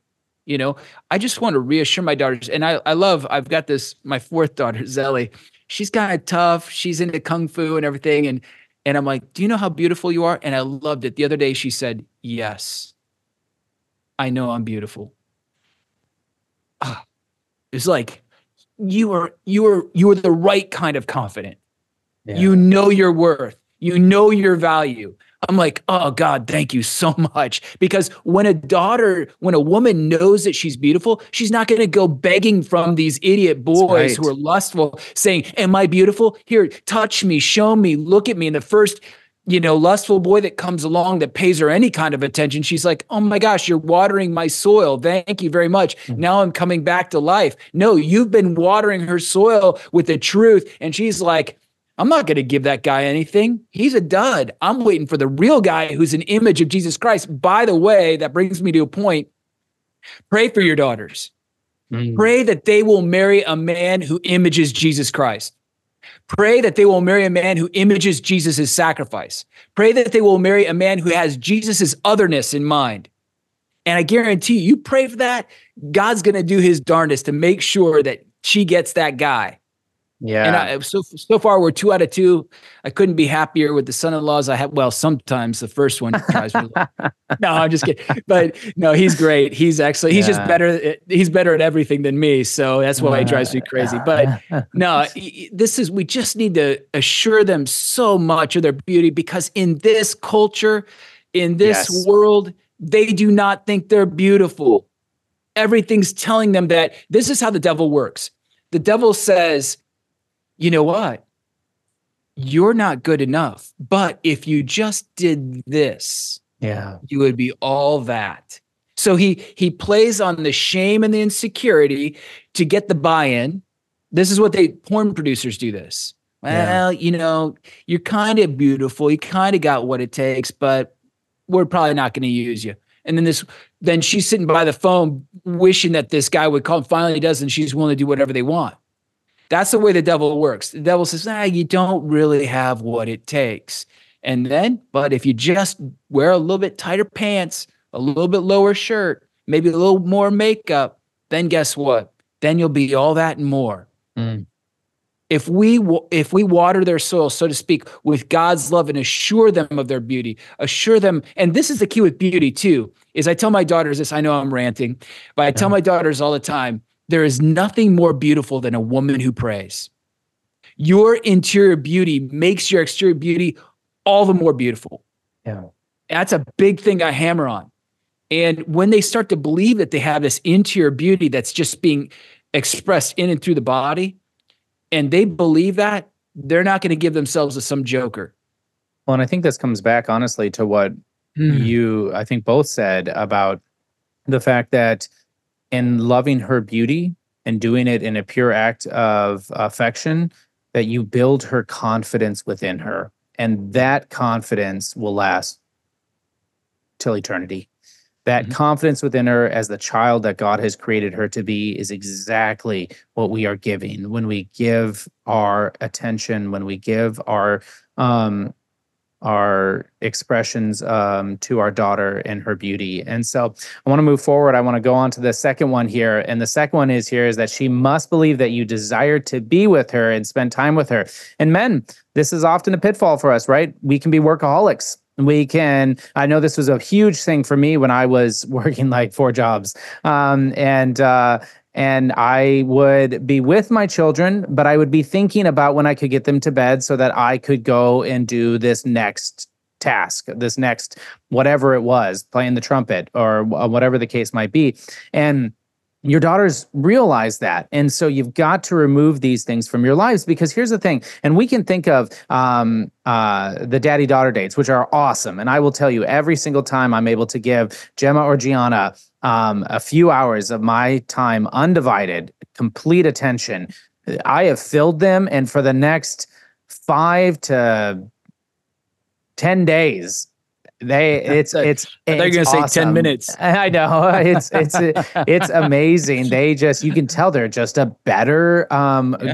I just want to reassure my daughters. And I've got my fourth daughter, Zelly. She's kind of tough. She's into Kung Fu and everything. And I'm like, do you know how beautiful you are? And I loved it. The other day she said, yes, I know I'm beautiful. It's like, you are the right kind of confident. Yeah. You know your worth. You know your value. I'm like, oh God, thank you so much. Because when a woman knows that she's beautiful, she's not going to go begging from these idiot boys who are lustful saying, am I beautiful? Here, touch me, show me, look at me. And the first, lustful boy that comes along that pays her any kind of attention, she's like, oh my gosh, you're watering my soil. Thank you very much. Mm-hmm. Now I'm coming back to life. No, you've been watering her soil with the truth. And she's like, I'm not going to give that guy anything. He's a dud. I'm waiting for the real guy who's an image of Jesus Christ. By the way, that brings me to a point. Pray for your daughters. Pray that they will marry a man who images Jesus Christ. Pray that they will marry a man who images Jesus' sacrifice. Pray that they will marry a man who has Jesus' otherness in mind. And I guarantee you pray for that, God's going to do his darndest to make sure that she gets that guy. Yeah. And so far we're 2 out of 2. I couldn't be happier with the son-in-laws I have. Well, sometimes the first one tries me. No, I'm just kidding. But no, he's great. He's excellent. He's just better. He's better at everything than me. So that's why he drives me crazy. But no, we just need to assure them so much of their beauty, because in this culture, in this world, they do not think they're beautiful. Everything's telling them that. This is how the devil works. The devil says, you know what? You're not good enough. But if you just did this, you would be all that. So he plays on the shame and the insecurity to get the buy-in. This is what porn producers do this. Well, you're kind of beautiful. You kind of got what it takes, but we're probably not going to use you. And then she's sitting by the phone wishing that this guy would call. Finally he does, and she's willing to do whatever they want. That's the way the devil works. The devil says, you don't really have what it takes. And then, but if you just wear a little bit tighter pants, a little bit lower shirt, maybe a little more makeup, then guess what? Then you'll be all that and more. Mm. If we water their soil, so to speak, with God's love and assure them of their beauty, assure them, and this is the key with beauty too, is I tell my daughters this, I know I'm ranting, but I tell my daughters all the time, there is nothing more beautiful than a woman who prays. Your interior beauty makes your exterior beauty all the more beautiful. Yeah. That's a big thing I hammer on. And when they start to believe that they have this interior beauty that's just being expressed in and through the body, and they believe that, they're not going to give themselves to some joker. Well, and I think this comes back honestly to what I think both said about the fact that in loving her beauty and doing it in a pure act of affection, that you build her confidence within her. And that confidence will last till eternity. That confidence within her as the child that God has created her to be is exactly what we are giving when we give our attention, when we give our expressions to our daughter and her beauty. And so I want to move forward. I want to go on to the second one here. And the second one is that she must believe that you desire to be with her and spend time with her. And men, this is often a pitfall for us, right? We can be workaholics. I know this was a huge thing for me when I was working like 4 jobs. And I would be with my children, but I would be thinking about when I could get them to bed so that I could go and do this next task, this next whatever it was, playing the trumpet or whatever the case might be. And your daughters realize that. And so you've got to remove these things from your lives, because here's the thing. And we can think of the daddy-daughter dates, which are awesome. And I will tell you, every single time I'm able to give Gemma or Gianna a few hours of my time, undivided, complete attention, I have filled them. And for the next 5 to 10 days, they're going to say 10 minutes. I know it's amazing. You can tell they're just a better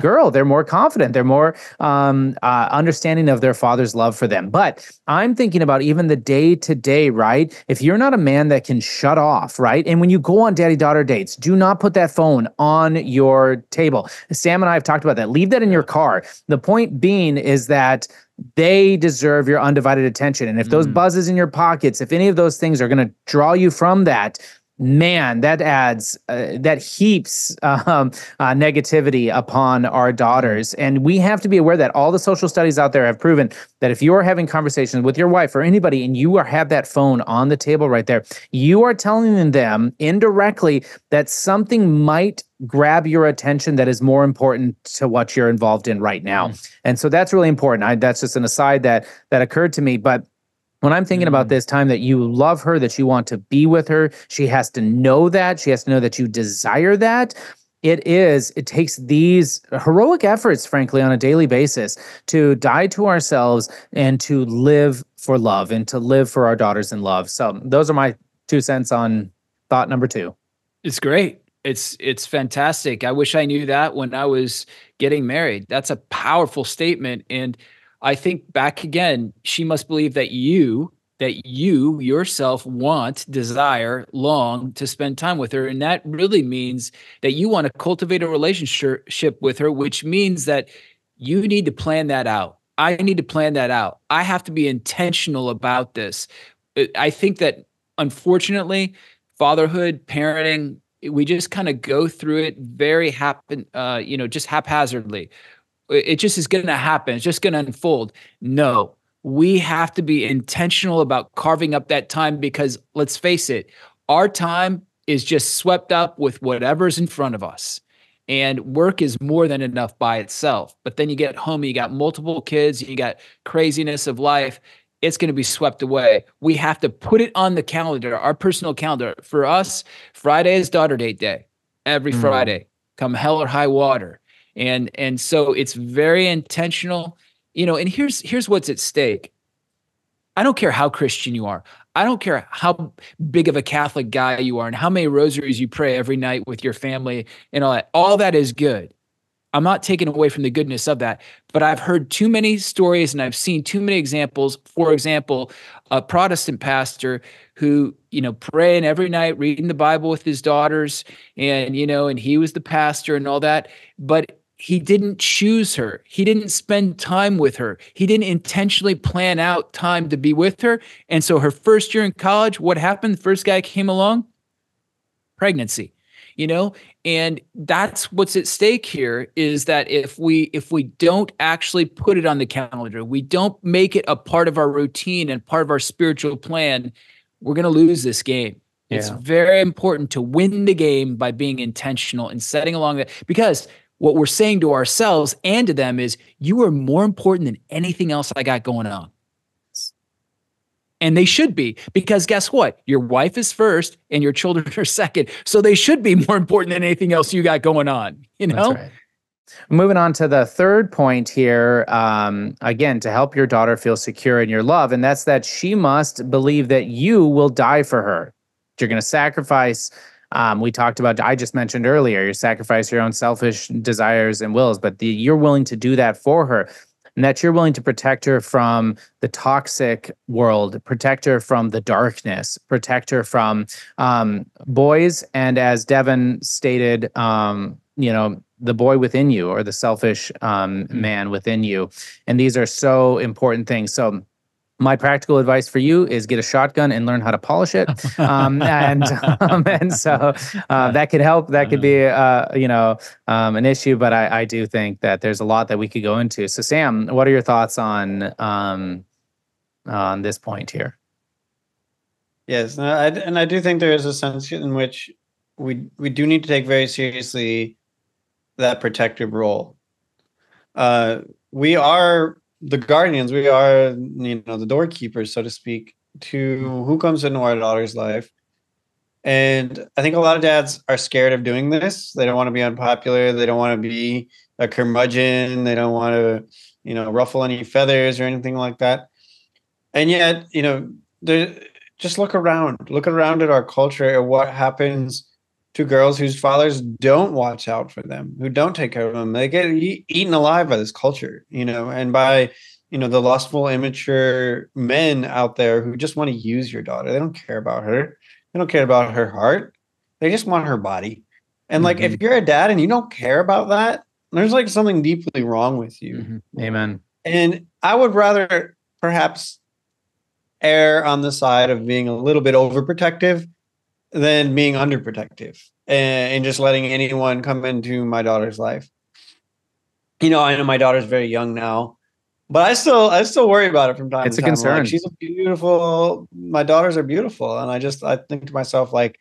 girl. They're more confident. They're more understanding of their father's love for them. But I'm thinking about even the day to day, right? If you're not a man that can shut off, right? And when you go on daddy-daughter dates, do not put that phone on your table. Sam and I have talked about that. Leave that in your car. The point being is that they deserve your undivided attention. And if those buzzes in your pockets, if any of those things are going to draw you from that, man, that heaps negativity upon our daughters. And we have to be aware that all the social studies out there have proven that if you are having conversations with your wife or anybody and you have that phone on the table right there, you are telling them indirectly that something might grab your attention that is more important to what you're involved in right now. And so that's really important. That's just an aside that occurred to me. But when I'm thinking about this time that you love her, that you want to be with her, she has to know that. She has to know that you desire that. It takes these heroic efforts, frankly, on a daily basis to die to ourselves and to live for love and to live for our daughters in love. So those are my 2 cents on thought number 2. It's great. It's fantastic. I wish I knew that when I was getting married. That's a powerful statement. And I think back again, she must believe that you yourself want, desire, long to spend time with her. And that really means that you want to cultivate a relationship with her, which means that you need to plan that out. I need to plan that out. I have to be intentional about this. I think that unfortunately, fatherhood, parenting, we just kind of go through it very just haphazardly. It just is going to happen. It's just going to unfold. No, we have to be intentional about carving up that time, because let's face it, our time is just swept up with whatever's in front of us. And work is more than enough by itself. But then you get home, you got multiple kids, you got craziness of life. It's going to be swept away. We have to put it on the calendar, our personal calendar. For us, Friday is daughter date day. Every Friday, come hell or high water. And so it's very intentional, and here's what's at stake. I don't care how Christian you are. I don't care how big of a Catholic guy you are and how many rosaries you pray every night with your family and all that. All that is good. I'm not taking away from the goodness of that, but I've heard too many stories and I've seen too many examples. For example, a Protestant pastor who, praying every night, reading the Bible with his daughters, and he was the pastor and all that, but he didn't choose her. He didn't spend time with her. He didn't intentionally plan out time to be with her. And so her first year in college, what happened? The first guy came along, pregnancy. And that's what's at stake here, is that if we don't actually put it on the calendar, we don't make it a part of our routine and part of our spiritual plan, we're going to lose this game. Yeah. It's very important to win the game by being intentional and setting along that, because what we're saying to ourselves and to them is, you are more important than anything else I got going on. And they should be, because guess what? Your wife is first and your children are second. So they should be more important than anything else you got going on, you know? That's right. Moving on to the third point here, again, to help your daughter feel secure in your love, and that's that she must believe that you will die for her. You're going to sacrifice. We talked about, I just mentioned earlier, you sacrifice your own selfish desires and wills, but you're willing to do that for her. And that you're willing to protect her from the toxic world, protect her from the darkness, protect her from boys. And as Devin stated, the boy within you, or the selfish man within you. And these are so important things. So my practical advice for you is get a shotgun and learn how to polish it. And so that could help. That could be, an issue. But I do think that there's a lot that we could go into. So Sam, what are your thoughts on this point here? Yes, and I do think there is a sense in which we do need to take very seriously that protective role. We are the guardians. We are, the doorkeepers, so to speak, to who comes into our daughter's life. And I think a lot of dads are scared of doing this. They don't want to be unpopular. They don't want to be a curmudgeon. They don't want to, ruffle any feathers or anything like that. And yet, just look around at our culture and what happens to girls whose fathers don't watch out for them, who don't take care of them. They get eaten alive by this culture, and by, the lustful, immature men out there who just want to use your daughter. They don't care about her. They don't care about her heart. They just want her body. And like, if you're a dad and you don't care about that, there's like something deeply wrong with you. Mm-hmm. Amen. And I would rather perhaps err on the side of being a little bit overprotective than being underprotective and just letting anyone come into my daughter's life. I know my daughter's very young now, but I still worry about it from time to time. It's a concern. Like, my daughters are beautiful. And I think to myself, like,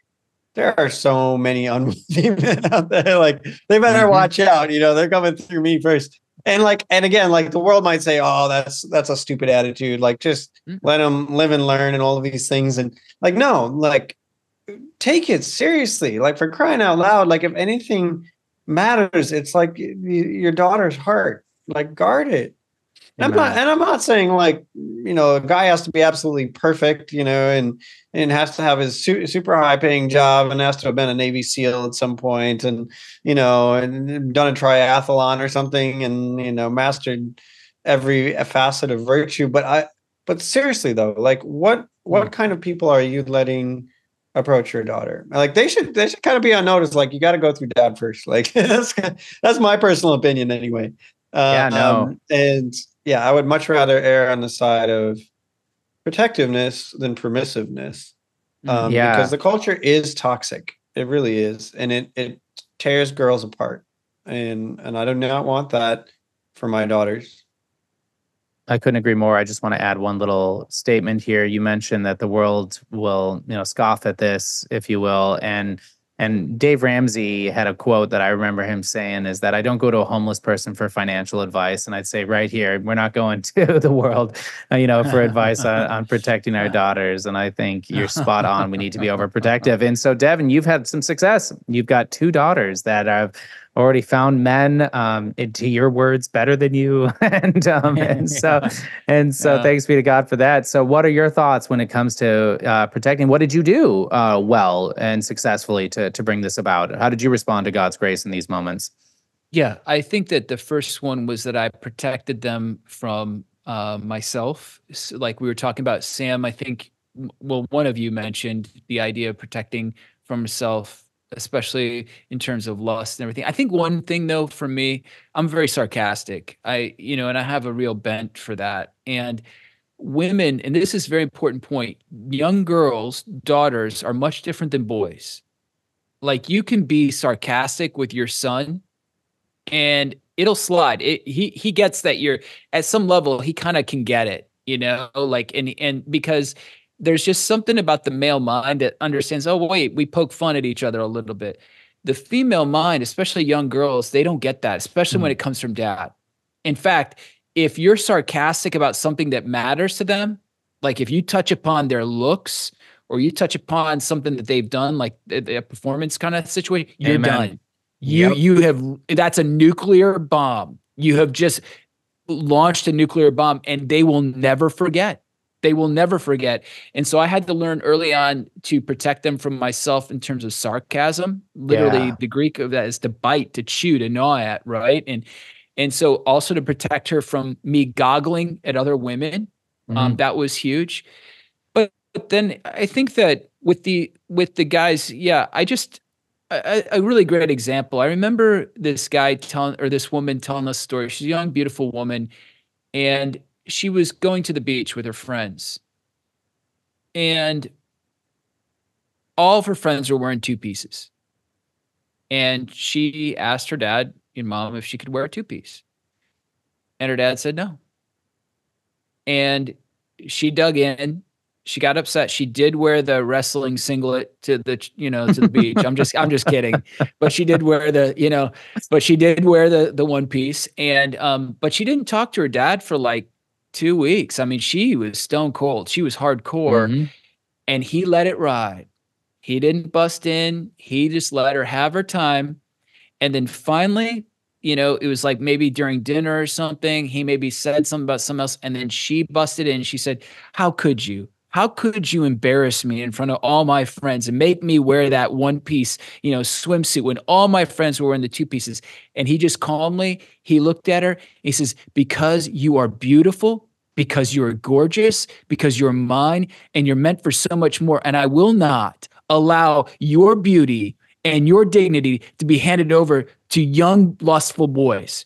there are so many unworthy men out there. Like, they better watch out. They're coming through me first. And again, the world might say, oh, that's a stupid attitude. Like, just let them live and learn and all of these things. And no, take it seriously. Like, for crying out loud, like, if anything matters, it's like your daughter's heart. Like, guard it. I'm not saying a guy has to be absolutely perfect, and has to have his super high paying job and has to have been a Navy SEAL at some point and done a triathlon or something and mastered every facet of virtue. But seriously though, like, what kind of people are you letting approach your daughter? Like, they should kind of be on notice. Like, you got to go through dad first. Like, that's my personal opinion anyway. I would much rather err on the side of protectiveness than permissiveness, because the culture is toxic. It really is, and it tears girls apart, and I do not want that for my daughters. I couldn't agree more. I just want to add one little statement here. You mentioned that the world will, scoff at this, if you will, and Dave Ramsey had a quote that I remember him saying is that I don't go to a homeless person for financial advice. And I'd say right here, we're not going to the world, for advice on protecting our daughters. And I think you're spot on. We need to be overprotective. And so, Devin, you've had some success. You've got 2 daughters that have already found men, to your words, better than you. and so thanks be to God for that. So what are your thoughts when it comes to protecting? What did you do well and successfully to bring this about? How did you respond to God's grace in these moments? Yeah, I think that the first one was that I protected them from myself. So, like we were talking about, Sam, I think, one of you mentioned the idea of protecting from yourself, especially in terms of lust and everything. I think one thing though, for me, I'm very sarcastic. And I have a real bent for that. And women, and this is a very important point, young girls, daughters are much different than boys. Like, you can be sarcastic with your son and it'll slide. He gets that you're at some level, he kind of can get it, and because there's just something about the male mind that understands, oh, wait, we poke fun at each other a little bit. the female mind, especially young girls, they don't get that, especially when it comes from dad. In fact, if you're sarcastic about something that matters to them, like if you touch upon their looks or you touch upon something that they've done, like a performance kind of situation, you're done. You have, that's a nuclear bomb. You have just launched a nuclear bomb, and they will never forget. They will never forget. And so I had to learn early on to protect them from myself in terms of sarcasm. Literally, the Greek of that is to bite, to chew, to gnaw at, right? And so also to protect her from me goggling at other women. That was huge. But then I think that with the guys, a really great example. I remember this woman telling us a story. She's a young, beautiful woman, and she was going to the beach with her friends, and all of her friends were wearing two pieces. And she asked her dad and mom if she could wear a two piece. And her dad said no. And she dug in. She got upset. She did wear the wrestling singlet to the beach. I'm just kidding. But she did wear the one piece. And, but she didn't talk to her dad for like 2 weeks. I mean, she was stone cold. She was hardcore, and he let it ride. He didn't bust in. He just let her have her time. And then finally, it was like maybe during dinner or something, he maybe said something about something else. And then she busted in. She said, how could you? How could you embarrass me in front of all my friends and make me wear that one piece, swimsuit when all my friends were wearing the two pieces? And he just calmly, he looked at her. He says, because you are beautiful, because you are gorgeous, because you're mine, and you're meant for so much more. And I will not allow your beauty and your dignity to be handed over to young, lustful boys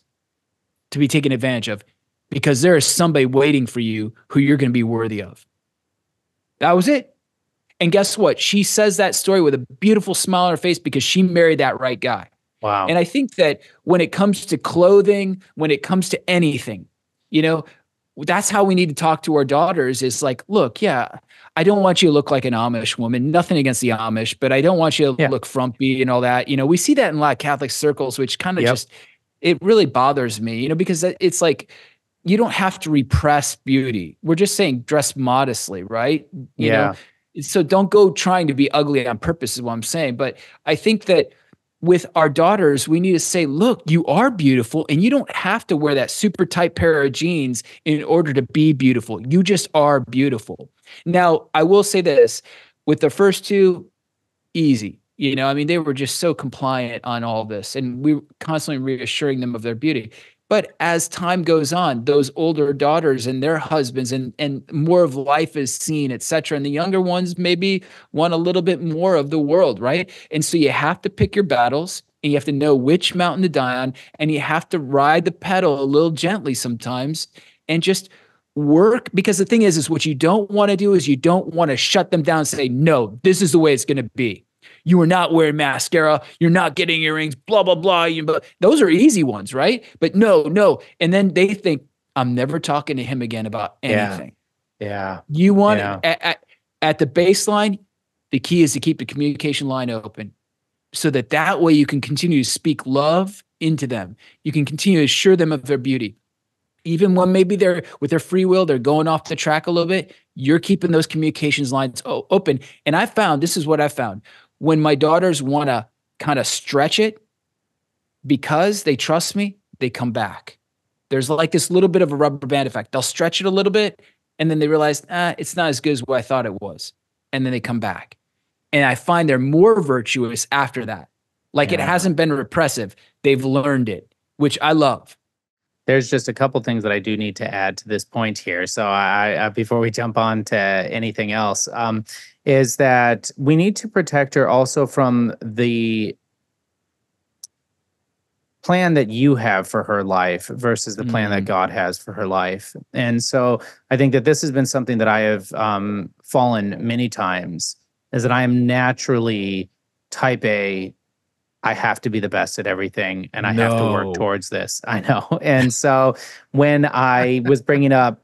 to be taken advantage of, because there is somebody waiting for you who you're going to be worthy of. That was it. And guess what? She says that story with a beautiful smile on her face because she married that right guy. Wow. And I think that when it comes to clothing, when it comes to anything, that's how we need to talk to our daughters is like, look, I don't want you to look like an Amish woman. Nothing against the Amish, but I don't want you to look frumpy and all that. We see that in a lot of Catholic circles, which kind of it really bothers me, because it's like, you don't have to repress beauty. We're just saying dress modestly, right? You know? So don't go trying to be ugly on purpose is what I'm saying. But I think that with our daughters, we need to say, look, you are beautiful, and you don't have to wear that super tight pair of jeans in order to be beautiful. You just are beautiful. Now, I will say this, with the first two, easy. They were just so compliant on all this, and we were constantly reassuring them of their beauty. But as time goes on, those older daughters and their husbands and more of life is seen, et cetera. And the younger ones maybe want a little bit more of the world, right? And so you have to pick your battles, and you have to know which mountain to die on, and you have to ride the pedal a little gently sometimes and just work. Because the thing is what you don't want to do is you don't want to shut them down and say, no, this is the way it's going to be. You are not wearing mascara. You're not getting earrings, blah, blah, blah. Those are easy ones, right? But no. And then they think, I'm never talking to him again about anything. Yeah. You want at the baseline, the key is to keep the communication line open so that way you can continue to speak love into them. You can continue to assure them of their beauty. Even when maybe they're with their free will, they're going off the track a little bit, you're keeping those communications lines open. And this is what I found. When my daughters want to kind of stretch it because they trust me, they come back. There's like this little bit of a rubber band effect. They'll stretch it a little bit, and then they realize, it's not as good as what I thought it was. And then they come back. And I find they're more virtuous after that. Like it hasn't been repressive. They've learned it, which I love. There's just a couple things that I do need to add to this point here. So I before we jump on to anything else, is that we need to protect her also from the plan that you have for her life versus the plan that God has for her life. And so I think that this has been something that I have fallen many times, is that I am naturally type A. I have to be the best at everything, and I have to work towards this. I know. And so when I was bringing up,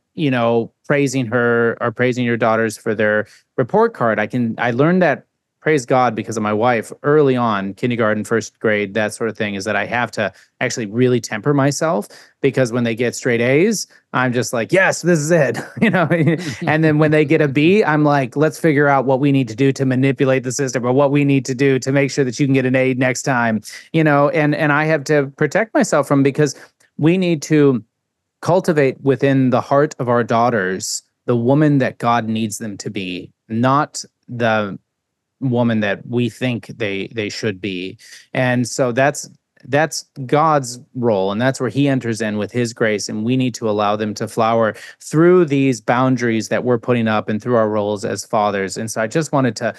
praising her or praising your daughters for their report card, I learned that praise God because of my wife early on, kindergarten, first grade, that sort of thing, is that I have to actually really temper myself, because when they get straight A's, I'm just like, yes, this is it, and then when they get a B, I'm like, let's figure out what we need to do to manipulate the system, or what we need to do to make sure that you can get an A next time, and I have to protect myself from, because we need to cultivate within the heart of our daughters the woman that God needs them to be, not the woman that we think they should be. And so that's God's role, and that's where he enters in with his grace, and we need to allow them to flower through these boundaries that we're putting up and through our roles as fathers. And so I just wanted to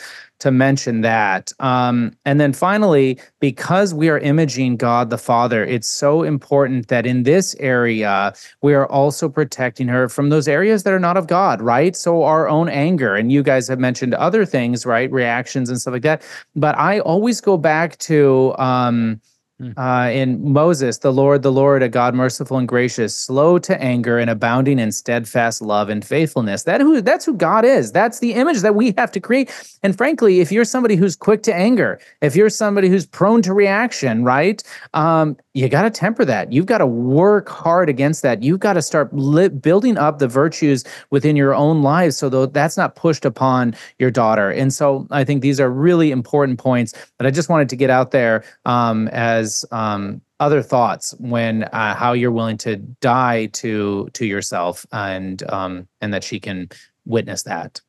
mention that. And then finally, because we are imaging God the Father, it's so important that in this area, we are also protecting her from those areas that are not of God, right? So our own anger, and you guys have mentioned other things, right? Reactions and stuff like that. But I always go back to in Moses, the Lord, a God merciful and gracious, slow to anger and abounding in steadfast love and faithfulness. That's who God is. That's the image that we have to create. And frankly, if you're somebody who's quick to anger, if you're somebody who's prone to reaction, right? You got to temper that. You've got to work hard against that. You've got to start building up the virtues within your own lives, so that that's not pushed upon your daughter. And so I think these are really important points that I just wanted to get out there as other thoughts when how you're willing to die to yourself, and that she can witness that.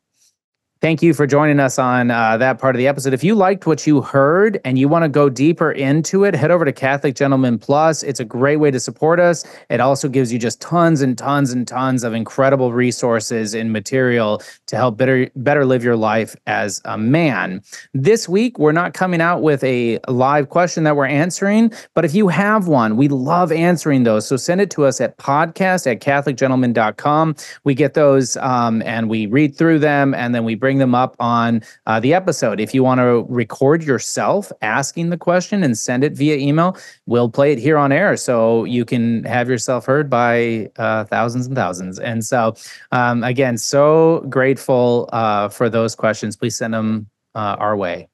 Thank you for joining us on that part of the episode. If you liked what you heard and you want to go deeper into it, head over to Catholic Gentleman Plus. It's a great way to support us. It also gives you just tons and tons and tons of incredible resources and material to help better live your life as a man. This week, we're not coming out with a live question that we're answering, but if you have one, we love answering those. So send it to us at podcast@catholicgentleman.com. We get those and we read through them, and then we bring them up on the episode. If you want to record yourself asking the question and send it via email, we'll play it here on air, so you can have yourself heard by thousands and thousands. And so, again, so grateful for those questions. Please send them our way.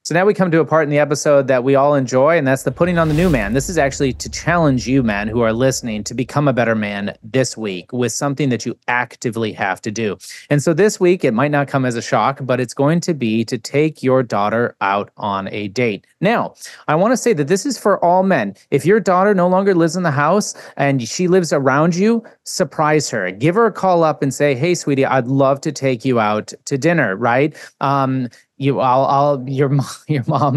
So now we come to a part in the episode that we all enjoy, and that's the putting on the new man. This is actually to challenge you, men, who are listening, to become a better man this week with something that you actively have to do. And so this week, it might not come as a shock, but it's going to be to take your daughter out on a date. Now, I want to say that this is for all men. If your daughter no longer lives in the house and she lives around you, surprise her. Give her a call up and say, hey, sweetie, I'd love to take you out to dinner, right? Your mom,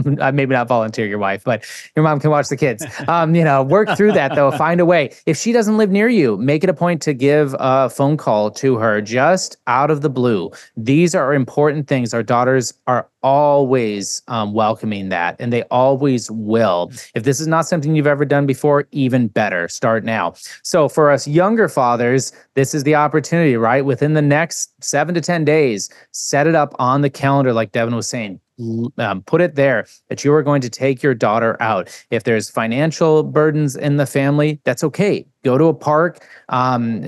maybe not volunteer your wife, but your mom can watch the kids. Work through that though. Find a way. If she doesn't live near you, make it a point to give a phone call to her just out of the blue. These are important things. Our daughters are always welcoming that, and they always will. If this is not something you've ever done before, even better. Start now. So for us younger fathers, this is the opportunity, right? Within the next 7 to 10 days, set it up on the calendar, like Devin was saying. Put it there that you are going to take your daughter out. If there's financial burdens in the family, that's okay. Go to a park,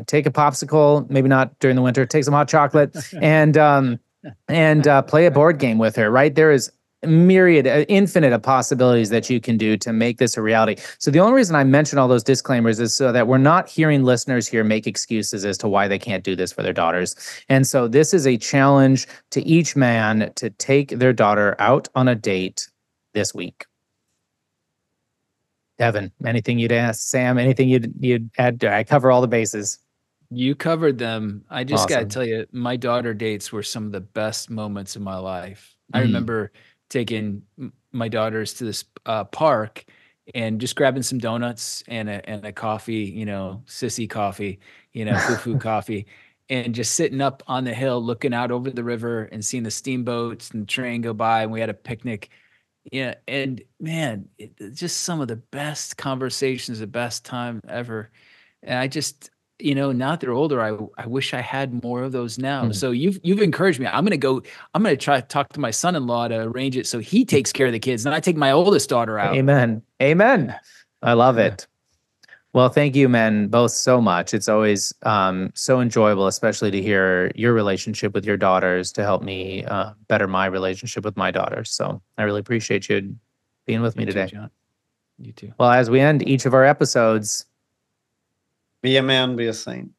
take a popsicle, maybe not during the winter, take some hot chocolate, and play a board game with her, right? There is infinite of possibilities that you can do to make this a reality. So the only reason I mention all those disclaimers is so that we're not hearing listeners here make excuses as to why they can't do this for their daughters. And so this is a challenge to each man to take their daughter out on a date this week. Devin, anything you'd ask? Sam, anything you'd add? I cover all the bases. You covered them. I just Awesome. got to tell you, my daughter dates were some of the best moments in my life. I remember taking my daughters to this park and just grabbing some donuts and a coffee, sissy coffee, foo-foo coffee, and just sitting up on the hill, looking out over the river and seeing the steamboats and the train go by. And we had a picnic. Yeah. And man, just some of the best conversations, the best time ever. And I just, now that they're older, I wish I had more of those now. So you've encouraged me. I'm going to try to talk to my son-in-law to arrange it so he takes care of the kids and I take my oldest daughter out. Amen. I love it. Well, thank you, men, both so much. It's always so enjoyable, especially to hear your relationship with your daughters to help me better my relationship with my daughters. So I really appreciate you being with me You too, today. John. You too. Well, as we end each of our episodes, Be a man, be a saint.